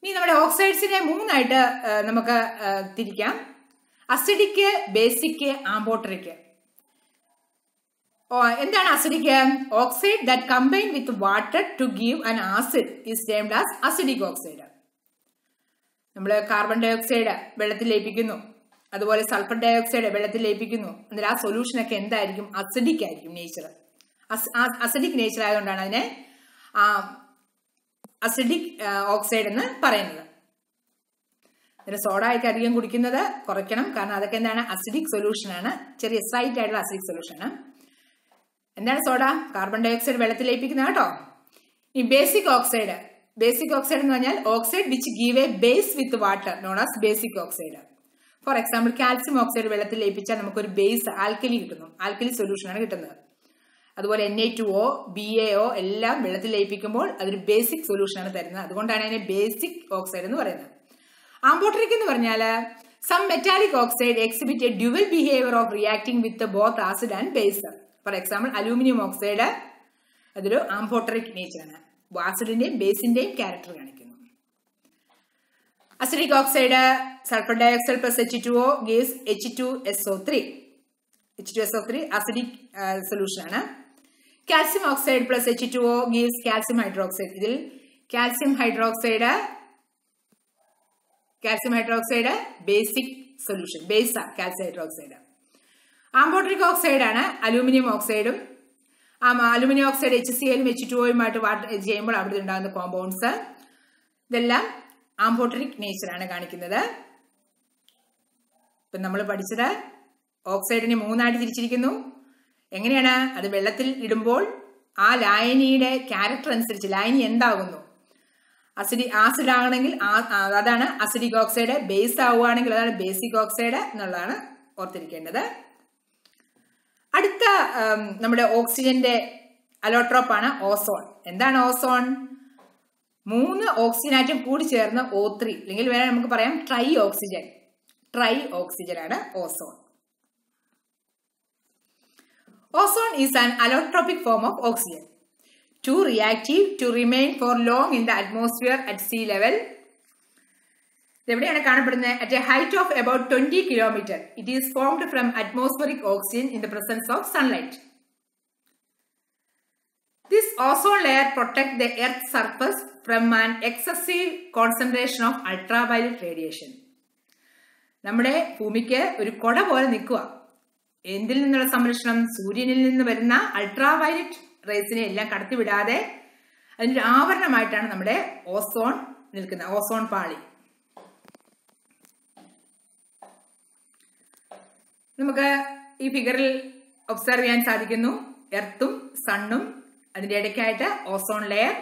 A: ഇനി നമ്മുടെ ഓക്സൈഡ്സിനെ മൂന്നായിട്ട് നമുക്ക് തിരിക്കാം. Acidic, basic, amphoteric. എന്താണ് acidic? Oxide that combine with water to give an acid is termed as acidic oxide. നമ്മൾ കാർബൺ ഡൈ ഓക്സൈഡ് വെള്ളത്തിൽ ലയിപ്പിക്കുന്നു, അതുപോലെ സൾഫർ ഡൈ ഓക്സൈഡ് വെള്ളത്തിൽ ലയിപ്പിക്കുന്നു. എന്നാൽ ആ സൊല്യൂഷനൊക്കെ എന്തായിരിക്കും? അസിഡിക് ആയിരിക്കും നേച്ചർ. അസിഡിക് നേച്ചർ ആയതുകൊണ്ടാണ് അതിനെ അസിഡിക് ഓക്സൈഡ് എന്ന് പറയുന്നത്. അതിന് സോഡ ഒക്കെ അധികം കുടിക്കുന്നത് കുറയ്ക്കണം. കാരണം അതൊക്കെ എന്താണ്? അസിഡിക് സൊല്യൂഷൻ ആണ്. ചെറിയ സൈറ്റ് ആയിട്ടുള്ള അസിഡിക് സൊല്യൂഷൻ ആണ്. എന്താണ് സോഡ? കാർബൺ ഡൈ ഓക്സൈഡ് വെള്ളത്തിൽ ലയിപ്പിക്കുന്നത് കേട്ടോ. ഈ ബേസിക് ഓക്സൈഡ് എന്ന് പറഞ്ഞാൽ oxide which give A base with water known as basic oxide. For example calcium oxide വെള്ളത്തിൽ ലയിപ്പിച്ചാൽ നമുക്കൊരു ബേസ് ആൽക്കലി കിട്ടുന്നു, ആൽക്കലി സൊല്യൂഷനാണ് കിട്ടുന്നത്. അതുപോലെ Na2O, BaO എല്ലാം വെള്ളത്തിൽ ലയിപ്പിക്കുമ്പോൾ അതൊരു ബേസിക് സൊല്യൂഷനാണ് തരുന്നത്. അതുകൊണ്ടാണ് അതിനെ ബേസിക് ഓക്സൈഡ് എന്ന് പറയുന്നത്. ആംഫോട്ടറിക് എന്ന് പറഞ്ഞാൽ some metallic oxide exhibit a dual behaviour of reacting with both acid and base. For example aluminium oxide അതൊരു ആംഫോട്ടറിക് നേച്ചറാണ്, ആസിഡിന്റെയും ബേസിന്റെയും ക്യാരക്ടർ കാണിക്കുന്നു. Acidic oxide sulphur dioxide plus H2O gives H2SO3. H2SO3 acidic solution ആണ്. Calcium oxide plus H2O gives calcium hydroxide. ഇതിൽ calcium hydroxide basic solution, base calcium hydroxide. Amphoteric oxide ആണ് aluminium ഓക്സൈഡും. Aluminium oxide HClഉം H2Oയുമായിട്ട് ചെയ്യുമ്പോൾ അവിടെ ഉണ്ടാകുന്ന compounds ഇതെല്ലാം ആംഫോട്ടറിക് നേച്ചറാണ് കാണിക്കുന്നത്. ഇപ്പം നമ്മൾ പഠിച്ചത് ഓക്സൈഡിനെ 3ആയിട്ട് തിരിച്ചിരിക്കുന്നു. എങ്ങനെയാണ്? അത് വെള്ളത്തിൽ ഇടുമ്പോൾ ആ ലായനിയുടെ ക്യാരക്ടർ അനുസരിച്ച് ലായനി എന്താകുന്നു. ആസിഡ് ആണെങ്കിൽ അതാണ് അസിഡിക് ഓക്സൈഡ്, ബേസ് ആവുകയാണെങ്കിൽ അതാണ് ബേസിക് ഓക്സൈഡ് എന്നുള്ളതാണ് ഓർത്തിരിക്കേണ്ടത്. അടുത്ത നമ്മുടെ ഓക്സിജന്റെ അലോട്രോപ്പ് ആണ് ഓസോൺ. എന്താണ് ഓസോൺ? 3 ഓക്സിജൻ ആറ്റം കൂടി ചേർന്ന് O3 അല്ലെങ്കിൽ വേറെ നമുക്ക് പറയാം ട്രൈ ഓക്സിജൻ ആണ് ozone. Ozone is an allotropic form of oxygen. Too reactive to remain for long in the atmosphere at sea level. എവിടെയാണ് കാണപ്പെടുന്നത്? At a height of about 20 km. It is formed from atmospheric oxygen in the presence of sunlight. This ozone layer protects the Earth's surface from an excessive concentration of ultraviolet radiation. നമ്മുടെ ഭൂമിക്ക് ഒരു കൊട പോലെ നിൽക്കുക. എന്തിൽ നിന്നുള്ള സംരക്ഷണം? സൂര്യനിൽ നിന്ന് വരുന്ന അൾട്രാവയലറ്റ് റേസിനെ എല്ലാം കടത്തിവിടാതെ അതിൻ്റെ ആവരണമായിട്ടാണ് നമ്മുടെ ഓസോൺ നിൽക്കുന്നത്, ഓസോൺ പാളി. നമുക്ക് ഈ ഫിഗറിൽ ഒബ്സർവ് ചെയ്യാൻ സാധിക്കുന്നു. എർത്തും സണ്ണും അതിൻ്റെ ഇടയ്ക്കായിട്ട് ഓസോൺ ലെയർ.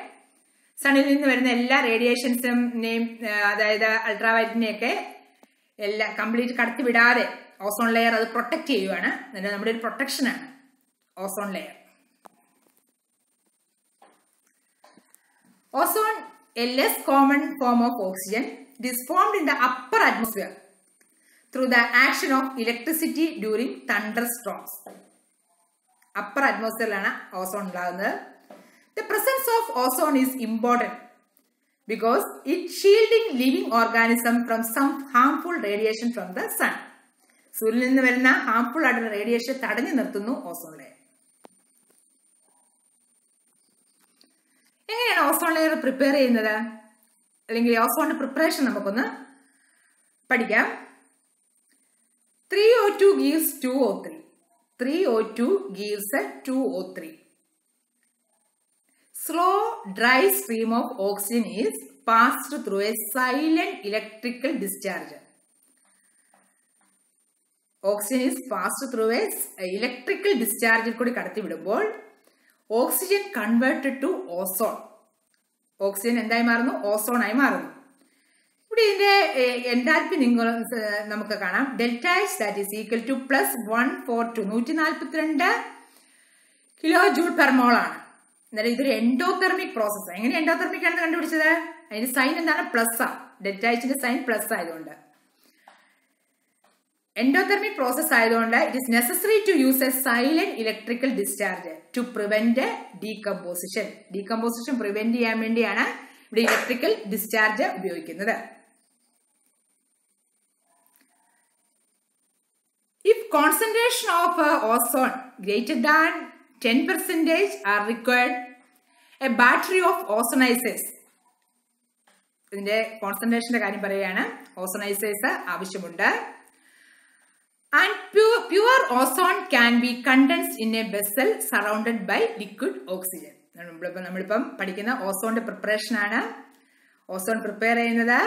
A: സണ്ണിൽ നിന്ന് വരുന്ന എല്ലാ റേഡിയേഷൻസിനെയും അതായത് അൾട്രാവയലറ്റിനെയൊക്കെ എല്ലാം കംപ്ലീറ്റ് കടത്തിവിടാതെ ഓസോൺ ലെയർ അത് പ്രൊട്ടക്ട് ചെയ്യുവാണ്. നമ്മുടെ ഒരു പ്രൊട്ടക്ഷനാണ് ozone layer. Ozone a less common form of oxygen. It is formed in the upper atmosphere through the action of electricity during thunder storms. Upper അറ്റ്മോസ്ഫിയറിലാണ് ഓസോൺ ഉണ്ടാകുന്നത്. The presence of ozone is important because it shielding living organism from some harmful radiation from the sun. സൂര്യനിൽ നിന്ന് വരുന്ന harmful ആയിട്ടുള്ള radiation തടഞ്ഞു നിർത്തുന്നു ozone layer. എങ്ങനെയാണ് ozone layer prepare ചെയ്യുന്നത്? അല്ലെങ്കിൽ ഓസോണിന്റെ പ്രിപ്പറേഷൻ നമുക്കൊന്ന് പഠിക്കാം. 3O2 gives 2O3. 3O2 gives 2O3. Slow dry stream of oxygen is passed through a silent electrical discharge. Oxygen is passed through a electrical discharge കൂടി കടത്തിവിടുമ്പോൾ oxygen converted to ozone. Oxygen എന്തായി മാറുന്നു? Ozone ആയി മാറുന്നു. ഇവിടെ ഇതിന്റെ enthalpy നമുക്ക് കാണാം. Delta H that is equal to +142 142 kilo joule per mole ആണ്. എന്നാലും ഇതൊരു എൻഡോതെർമിക് പ്രോസസ്. എങ്ങനെ എൻഡോതെർമിക് ആണെന്ന് കണ്ടുപിടിച്ചത്? അതിന്റെ സൈൻ എന്താണ്? പ്ലസ് ആ. ഡെൽറ്റ എച്ചിന്റെ സൈൻ പ്ലസ് ആയതുകൊണ്ട് എൻഡോതെർമിക് പ്രോസസ് ആയതുകൊണ്ട് it is necessary to use a silent electrical discharge to prevent decomposition. Decomposition prevent ചെയ്യാൻ വേണ്ടിയാണ് ഇവിടെ ഇലക്ട്രിക്കൽ ഡിസ്ചാർജ് ഉപയോഗിക്കുന്നത്. If concentration of ozone greater than 10% are required, a battery of ozonizers. ഇതിന്റെ കോൺസെൻട്രേഷന്റെ കാര്യം പറയുകയാണ്. ഓസോണൈസേഴ്സ് ആവശ്യമുണ്ട്. And pure ozone can be condensed in a vessel surrounded by liquid oxygen. നമ്മളിപ്പം പഠിക്കുന്ന ഓസോണിന്റെ പ്രിപ്പറേഷൻ ആണ്. ഓസോൺ പ്രിപ്പയർ ചെയ്യുന്നത്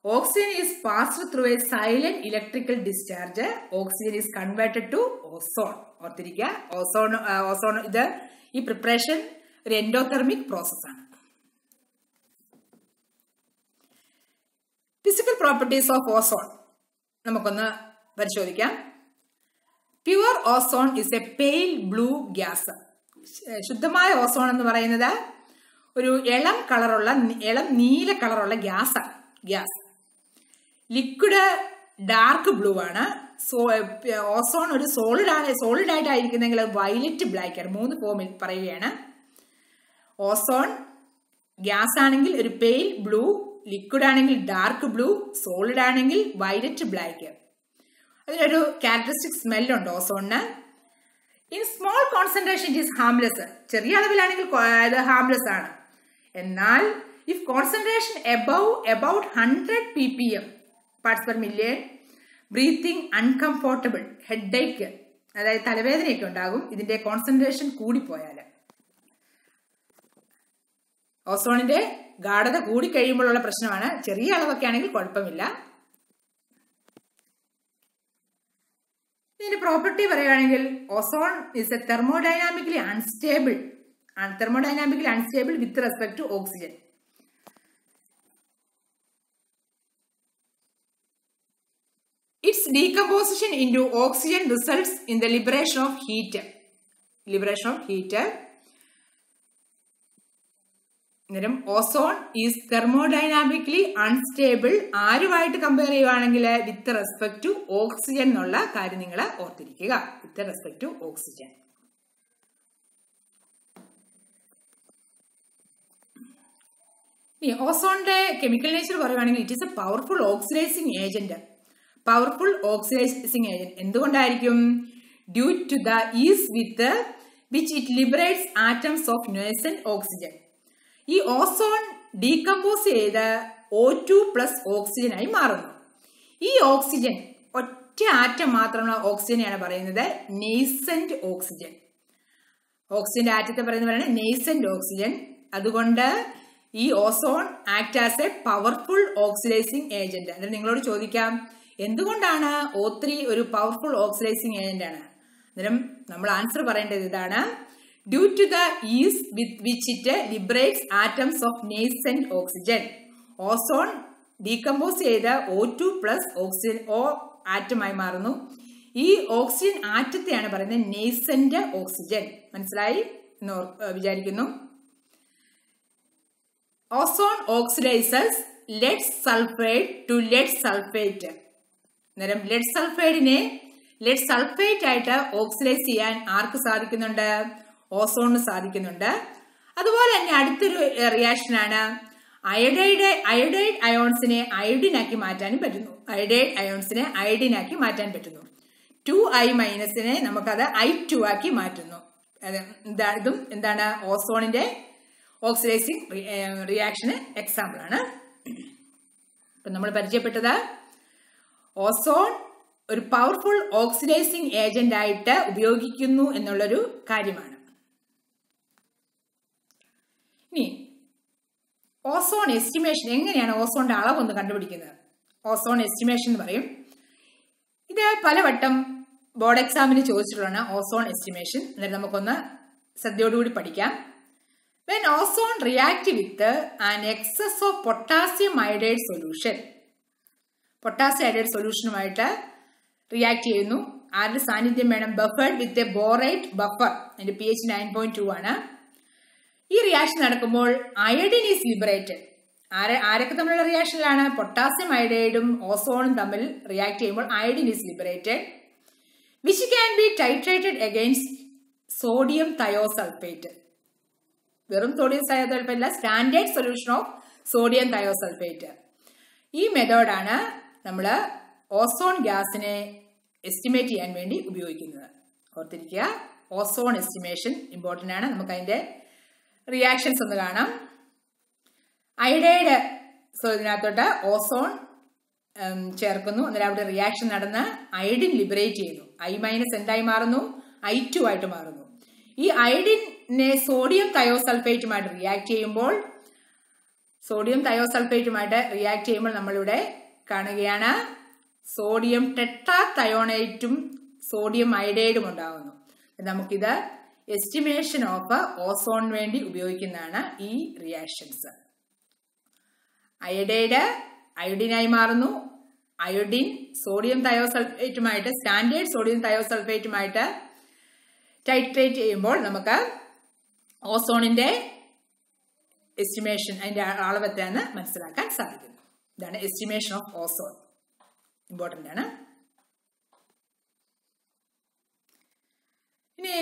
A: Oxygen is passed through a silent electrical discharge. Oxygen is converted to ozone. ഓർത്തിരിക്കുക, ozone ഇത് ഈ പ്രിപ്പറേഷൻ ഒരു endothermic പ്രോസസ്സാണ്. Physical properties of ozone നമുക്കൊന്ന് പരിശോധിക്കാം. Pure ozone is a pale blue gas. ശുദ്ധമായ ഓസോൺ എന്ന് പറയുന്നത് ഒരു ഇളം നീല കളറുള്ള ഗ്യാസ്. ലിക്വിഡ് ഡാർക്ക് ബ്ലൂ ആണ്. ഓസോൺ ഒരു സോളിഡ് ആയിട്ടായിരിക്കുന്നെങ്കിൽ വയലറ്റ് ബ്ലാക്ക് ആണ്. 3 ഫോമിൽ പറയുകയാണ്. ഓസോൺ ഗ്യാസ് ആണെങ്കിൽ ഒരു പെയിൽ ബ്ലൂ, ലിക്വിഡ് ആണെങ്കിൽ ഡാർക്ക് ബ്ലൂ, സോളിഡ് ആണെങ്കിൽ വയലറ്റ് ബ്ലാക്ക്. അതിനൊരു ക്യാരക്ടറിസ്റ്റിക് സ്മെല്ലുണ്ട് ഓസോണിന്. In small concentration it is harmless. ചെറിയ അളവിലാണെങ്കിൽ ഇത് ഹാംലെസ് ആണ്. എന്നാൽ if concentration about 100 ppm parts per million, breathing uncomfortable, headache, അതായത് തലവേദനയൊക്കെ ഉണ്ടാകും ഇതിന്റെ കോൺസെൻട്രേഷൻ കൂടിപ്പോയാൽ. ഓസോണിന്റെ ഗാഢത കൂടിക്കഴിയുമ്പോഴുള്ള പ്രശ്നമാണ്. ചെറിയ അളവൊക്കെ ആണെങ്കിൽ കുഴപ്പമില്ല. ഇതിന്റെ പ്രോപ്പർട്ടി പറയുകയാണെങ്കിൽ ozone is a thermodynamically unstable with respect to oxygen. Its decomposition into oxygen results in the liberation of heat. Ozone is thermodynamically unstable. ആരുമായിട്ട് കമ്പയർ ചെയ്യുകയാണെങ്കിൽ വിത്ത് റെസ്പെക്ട് ടു ഓക്സിജൻ എന്നുള്ള കാര്യം നിങ്ങൾ ഓർത്തിരിക്കുക. With respect to oxygen. ഓസോണിന്റെ chemical nature പറയുകയാണെങ്കിൽ it is a powerful oxidising agent. എന്തുകൊണ്ടായിരിക്കും? Due to the ease with which it liberates atoms of nascent oxygen. ഈ ഓസോൺ ഡീകമ്പോസ് ചെയ്ത് O2 പ്ലസ് ഓക്സിജൻ ആയി മാറുന്നു. ഈ ഓക്സിജൻ ഒറ്റ ആറ്റം മാത്രമുള്ള ഓക്സിജനെയാണ് പറയുന്നത് നെയ്സന്റ് ഓക്സിജൻ. ഓക്സിജന്റെ ആറ്റത്തെ പറയുന്നവരാണ് നെയ്സന്റ് ഓക്സിജൻ. അതുകൊണ്ട് ഈ ozone act as A powerful oxidising agent. അന്നേരം നിങ്ങളോട് ചോദിക്കാം, എന്തുകൊണ്ടാണ് O3 ഒരു പവർഫുൾ ഓക്സിഡൈസിങ് ഏജന്റ് ആണ്? അന്നേരം നമ്മൾ ആൻസർ പറയേണ്ടത് ഇതാണ്. Due to the ease with which it liberates atoms of nascent oxygen. Ozone decompose ചെയ്ത് O2 പ്ലസ് ഓക്സിജൻ ആറ്റമായി മാറുന്നു. ഈ ഓക്സിജൻ ആറ്റത്തെയാണ് പറയുന്നത് നെയ്സന്റ് ഓക്സിജൻ. മനസ്സിലായി എന്ന് വിചാരിക്കുന്നു. Ozone oxidises lead sulphide to lead sulphate. അന്നേരം ലെഡ് സൾഫേറ്റ് ആയിട്ട് ഓക്സിഡൈസ് ചെയ്യാൻ ആർക്ക് സാധിക്കുന്നുണ്ട്? ഓസോണിന് സാധിക്കുന്നുണ്ട്. അതുപോലെ തന്നെ അടുത്തൊരു റിയാക്ഷനാണ് അയഡൈഡ് അയോൺസിനെ അയോഡിനാക്കി മാറ്റാനും പറ്റുന്നു. 2I- നമുക്കത് I2 ആക്കി മാറ്റുന്നു. ഇതും എന്താണ്? ഓസോണിന്റെ ഓക്സിഡൈസിങ് റിയാക്ഷന് എക്സാമ്പിൾ ആണ്. ഇപ്പൊ നമ്മൾ പരിചയപ്പെട്ടത് ഓസോൺ ഒരു പവർഫുൾ ഓക്സിഡൈസിങ് ഏജന്റ് ആയിട്ട് ഉപയോഗിക്കുന്നു എന്നുള്ളൊരു കാര്യമാണ്. ഇനി ഓസോൺ എസ്റ്റിമേഷൻ, എങ്ങനെയാണ് ഓസോണിന്റെ അളവൊന്ന് കണ്ടുപിടിക്കുന്നത്? ഓസോൺ എസ്റ്റിമേഷൻ എന്ന് പറയും. ഇത് പലവട്ടം ബോർഡ് എക്സാമിന് ചോദിച്ചിട്ടുള്ളതാണ് ഓസോൺ എസ്റ്റിമേഷൻ. എന്നിട്ട് നമുക്കൊന്ന് ശ്രദ്ധയോടുകൂടി പഠിക്കാം. When ozone react with an excess of potassium iodide solution, potassium iodide സൊല്യൂഷനുമായിട്ട് റിയാക്ട് ചെയ്യുന്നു. ആരുടെ സാന്നിധ്യം വേണം? Buffered with a borate buffer. അതിന്റെ pH 9.2 ആണ്. ഈ റിയാക്ഷൻ നടക്കുമ്പോൾ അയഡിൻ ഈസ് ലിബറേറ്റഡ്. ആരൊക്കെ തമ്മിലുള്ള റിയാക്ഷനിലാണ്? പൊട്ടാസ്യം അയോഡൈഡും ഓസോണും തമ്മിൽ റിയാക്ട് ചെയ്യുമ്പോൾ iodine is liberated, which can be titrated against sodium thiosulphate. വെറും സോഡിയം തയോസൾഫേറ്റ് അല്ല, standard solution of sodium thiosulphate. ഈ മെത്തേഡാണ് നമ്മൾ ഓസോൺ ഗ്യാസിനെ എസ്റ്റിമേറ്റ് ചെയ്യാൻ വേണ്ടി ഉപയോഗിക്കുന്നത്. ഓർത്തിരിക്കുക, ഓസോൺ എസ്റ്റിമേഷൻ ഇമ്പോർട്ടൻ്റ് ആണ്. നമുക്ക് അതിന്റെ റിയാക്ഷൻസ് ഒന്ന് കാണാം. അയഡൈഡ് ഇതിനകത്തോട്ട് ഓസോൺ ചേർക്കുന്നു. അന്നേരം അവിടെ റിയാക്ഷൻ നടന്ന് അയഡിൻ ലിബറേറ്റ് ചെയ്യുന്നു. I- എന്തായി മാറുന്നു? I2 ആയിട്ട് മാറുന്നു. ഈ അയഡിനെ സോഡിയം തയോസൾഫേറ്റുമായിട്ട് റിയാക്ട് ചെയ്യുമ്പോൾ സോഡിയം തയോസൾഫേറ്റുമായിട്ട് റിയാക്ട് ചെയ്യുമ്പോൾ നമ്മളിവിടെ കാണുകയാണ് സോഡിയം ടെട്രാതയോണേറ്റും സോഡിയം അയഡൈഡും ഉണ്ടാകുന്നു. നമുക്കിത് എസ്റ്റിമേഷൻ ഓഫ് ഓസോൺ വേണ്ടി ഉപയോഗിക്കുന്നതാണ് ഈ റിയാക്ഷൻസ്. അയഡൈഡ് അയോഡിനായി മാറുന്നു. അയോഡിൻ സോഡിയം തയോസൾഫേറ്റുമായിട്ട് സ്റ്റാൻഡേർഡ് സോഡിയം തയോസൾഫേറ്റുമായിട്ട് ടൈട്രേറ്റ് ചെയ്യുമ്പോൾ നമുക്ക് ഓസോണിന്റെ എസ്റ്റിമേഷൻ അതിന്റെ അളവ് എത്രയാണെന്ന് മനസ്സിലാക്കാൻ സാധിക്കുന്നു. ഇതാണ് എസ്റ്റിമേഷൻ ഓഫ് ഓസോൺ. ഇമ്പോർട്ടന്റ് ആണ്. ഇനി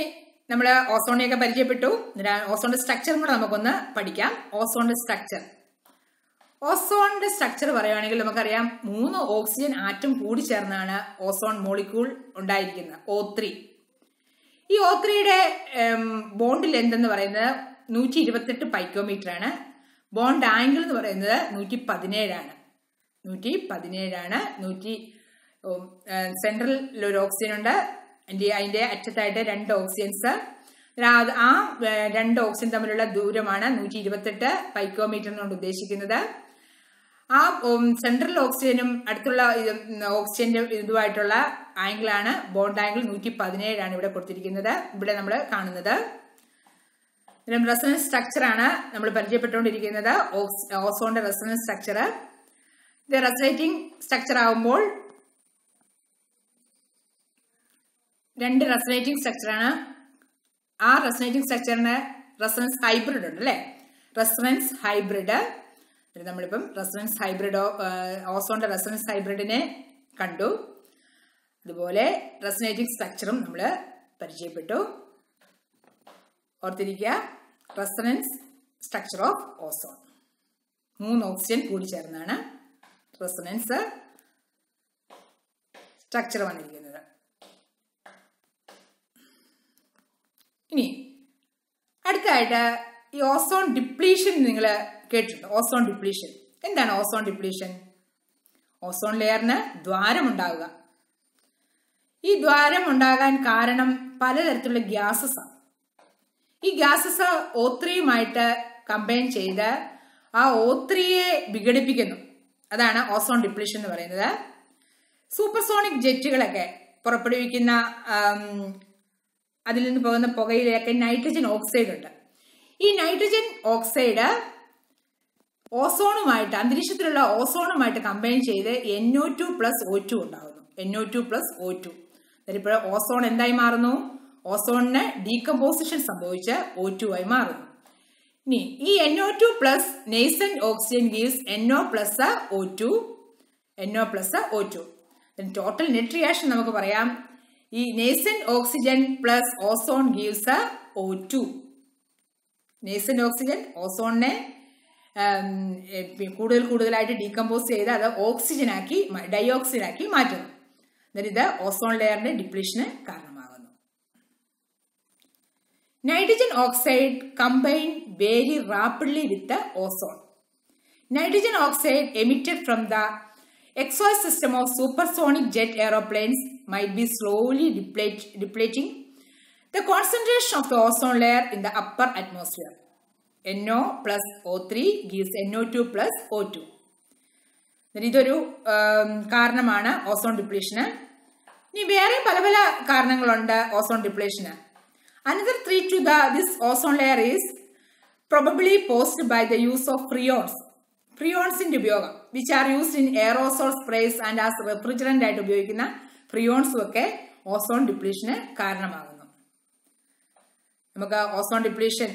A: നമ്മൾ ഓസോണിനെയൊക്കെ പരിചയപ്പെട്ടു. ഓസോണിന്റെ സ്ട്രക്ചറും കൂടെ നമുക്കൊന്ന് പഠിക്കാം. ഓസോണിന്റെ സ്ട്രക്ചർ പറയുകയാണെങ്കിൽ നമുക്കറിയാം 3 ഓക്സിജൻ ആറ്റം കൂടി ചേർന്നാണ് ഓസോൺ മോളിക്യൂൾ ഉണ്ടായിരിക്കുന്നത്, O3. ഈ O3യുടെ ബോണ്ട് ലെന്ത് എന്ന് പറയുന്നത് 128 പൈക്കോമീറ്റർ ആണ്. ബോണ്ട് ആംഗിൾ എന്ന് പറയുന്നത് 117 ആണ്. സെൻട്രലിൽ ഒരു ഓക്സിജൻ ഉണ്ട്. അതിന്റെ അറ്റത്തായിട്ട് 2 ഓക്സിജൻസ്. ആ 2 ഓക്സിജൻ തമ്മിലുള്ള ദൂരമാണ് 128 പൈക്കോമീറ്റർ എന്നുകൊണ്ട് ഉദ്ദേശിക്കുന്നത്. ആ സെൻട്രൽ ഓക്സിജനും അടുത്തുള്ള ഓക്സിജന്റെ ഇതുമായിട്ടുള്ള ആംഗിളാണ് ബോണ്ട് ആംഗിൾ 117 ആണ് ഇവിടെ കൊടുത്തിരിക്കുന്നത്. ഇവിടെ നമ്മൾ കാണുന്നത് റെസൊണൻസ് സ്ട്രക്ചർ ആണ് നമ്മൾ പരിചയപ്പെട്ടുകൊണ്ടിരിക്കുന്നത്. ഓസോണിന്റെ റെസൊണൻസ് സ്ട്രക്ചർ. ഇത് റെസൊനേറ്റിംഗ് സ്ട്രക്ചർ ആകുമ്പോൾ 2 റെസൊനേറ്റിംഗ് സ്ട്രക്ചറാണ്. ആ റെസൊനേറ്റിംഗ് സ്ട്രക്ചറിന് റെസൊണൻസ് ഹൈബ്രിഡ് ഉണ്ട് അല്ലെ. റെസൊണൻസ് ഹൈബ്രിഡ് നമ്മളിപ്പം റെസൊണൻസ് ഹൈബ്രിഡ് ഓസോണിന്റെ റെസൊണൻസ് ഹൈബ്രിഡിനെ കണ്ടു. അതുപോലെ റെസൊനേറ്റിംഗ് സ്ട്രക്ചറും നമ്മൾ പരിചയപ്പെട്ടു. ഓർത്തിരിക്കുക, resonance structure of ozone 3 oxygen കൂടി ചേർന്നാണ് റെസൊണൻസ് സ്ട്രക്ചർ വന്നിരിക്കുന്നത്. ഇനി അടുത്തതായിട്ട് ഈ ഓസോൺ ഡിപ്ലീഷൻ നിങ്ങൾ കേട്ടിട്ടുണ്ട്. ഓസോൺ ഡിപ്ലീഷൻ എന്താണ്? ഓസോൺ ഡിപ്ലീഷൻ ഓസോൺ ലെയറിന് ദ്വാരമുണ്ടാവുക. ഈ ദ്വാരം ഉണ്ടാകാൻ കാരണം പലതരത്തിലുള്ള ഗ്യാസസ് ആണ്. ഈ ഗ്യാസസ് O3യുമായിട്ട് കമ്പൈൻ ചെയ്ത് ആ O3യെ വിഘടിപ്പിക്കുന്നു. അതാണ് ഓസോൺ ഡിപ്ലീഷൻ എന്ന് പറയുന്നത്. സൂപ്പർസോണിക് ജെറ്റുകളൊക്കെ പുറപ്പെടുവിക്കുന്ന അതിൽ നിന്ന് പോകുന്ന പുകയിലൊക്കെ നൈട്രജൻ ഓക്സൈഡ് ഉണ്ട്. ഈ നൈട്രജൻ ഓക്സൈഡ് ഓസോണുമായിട്ട് അന്തരീക്ഷത്തിലുള്ള ഓസോണുമായിട്ട് കമ്പൈൻ ചെയ്ത് NO2+O2 ഉണ്ടാകുന്നു. NO2+O2. ഇപ്പോൾ ഓസോൺ എന്തായി മാറുന്നു? ഓസോണിന് ഡീകമ്പോസിഷൻ സംഭവിച്ച് O2 ആയി മാറുന്നു. ഇനി ഈ NO2+ nascent oxygen gives NO+O2. Total net reaction നമുക്ക് പറയാം. ഈ nascent oxygen plus ozone gives O2. nascent oxygen ഓസോണിനെ കൂടുതലായിട്ട് ഡീകമ്പോസ് ചെയ്ത് അത് ഓക്സിജനാക്കി ഡയോക്സിനാക്കി മാറ്റുന്നു. ഇത് ഓസോൺ ലെയറിന്റെ ഡിപ്ലീഷന് കാരണമാകുന്നു. Nitrogen oxide combine very rapidly with ozone. Nitrogen oxide emitted from the exhaust system of supersonic jet aeroplanes might be slowly depleting the concentration of the ozone layer in the upper atmosphere. NO+O3 gives NO2+O2. ഇതൊരു കാരണമാണ് ozone ഡിപ്ലീഷന്. ഇനി വേറെ പല പല കാരണങ്ങളുണ്ട് ozone ഡിപ്ലീഷന്. Another threat to this ozone layer is probably posed by the use of freons. ഫ്രിയോൺസിന്റെ ഉപയോഗം which are used in aerosol sprays and as refrigerant ആയിട്ട് ഉപയോഗിക്കുന്ന ഫ്രിയോൺസും ഒക്കെ ഓസോൺ ഡിപ്ലീഷന് കാരണമാകുന്നു. നമുക്ക് ഓസോൺ ഡിപ്ലീഷൻ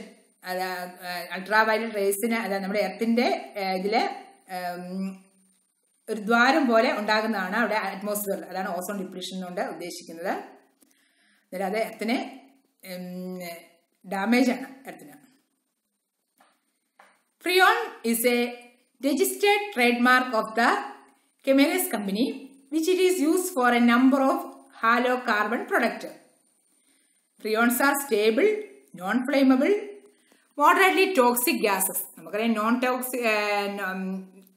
A: അൾട്രാ വയലറ്റ് റേസിന് അതായത് നമ്മുടെ എർത്തിന്റെ ഇതില് ഒരു ദ്വാരം പോലെ ഉണ്ടാകുന്നതാണ് അവിടെ അറ്റ്മോസ്ഫിയറിൽ. അതാണ് ഓസോൺ ഡിപ്ലീഷൻ കൊണ്ട് ഉദ്ദേശിക്കുന്നത്. അത് എർത്തിന് ഡാമേജ് ആണ് എർത്തിന്. Freon is a registered trademark of the Chemeris company, which it is used for a number of halocarbon products. Freons are stable, non-flammable, moderately toxic gases. നമുക്കറിയാം നോൺ ടോക്സിക്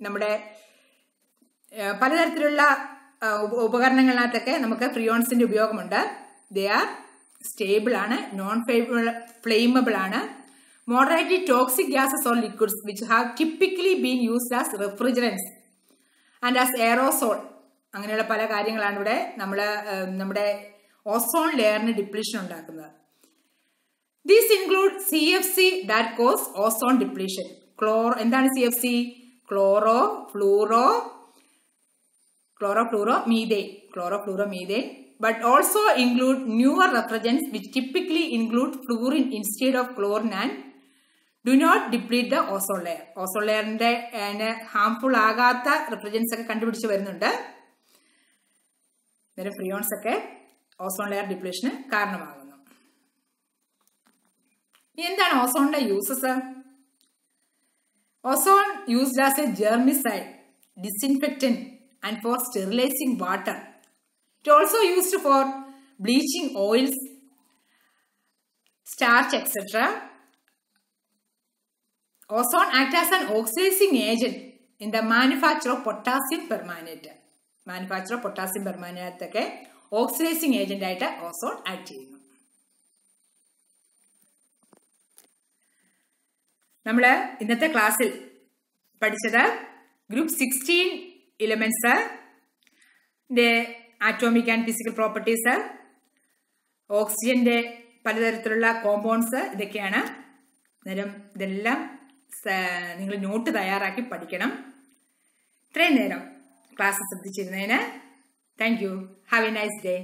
A: നമ്മുടെ പലതരത്തിലുള്ള ഉപകരണങ്ങളിനകത്തൊക്കെ നമുക്ക് ഫ്രിയോൺസിന്റെ ഉപയോഗമുണ്ട്. They are stable ആണ്, non flammable ആണ്, moderately toxic gases or liquids which have typically been used as refrigerants and as aerosol. അങ്ങനെയുള്ള പല കാര്യങ്ങളാണ് ഇവിടെ നമ്മുടെ ഓസോൺ ലെയറിന് ഡിപ്ലീഷൻ ഉണ്ടാക്കുന്നത്. These include CFC that cause ozone depletion. എന്താണ് CFC? chlorofluoromethane. But also include newer refrigerants which typically include fluorine instead of chlorine and do not deplete the ozone layer. Ozone layerന്റെ harmful ആകാത്ത refrigerants ഒക്കെ കണ്ടുപിടിച്ച് വരുന്നുണ്ട്. ഫ്രിയോൺസ് ഒക്കെ ozone layer ഡിപ്ലീഷന് കാരണമാകുന്നു. എന്താണ് ഓസോണിന്റെ uses? Ozone used as a germicide, disinfectant and for sterilizing water. It also used for bleaching oils, starch, etc. Ozone acts as an oxidizing agent in the manufacture of potassium permanganate. ഒക്കെ oxidising agent ആയിട്ട് ozone act ചെയ്യുന്നു. നമ്മൾ ഇന്നത്തെ ക്ലാസ്സിൽ പഠിച്ചത് group 16 elements, atomic and physical properties, ഓക്സിജന്റെ പലതരത്തിലുള്ള compounds, ഇതൊക്കെയാണ്. അന്നേരം ഇതെല്ലാം നിങ്ങൾ നോട്ട് തയ്യാറാക്കി പഠിക്കണം. ഇത്രയും നേരം ക്ലാസ് ശ്രദ്ധിച്ചിരുന്നതിന് thank you. Have a nice day.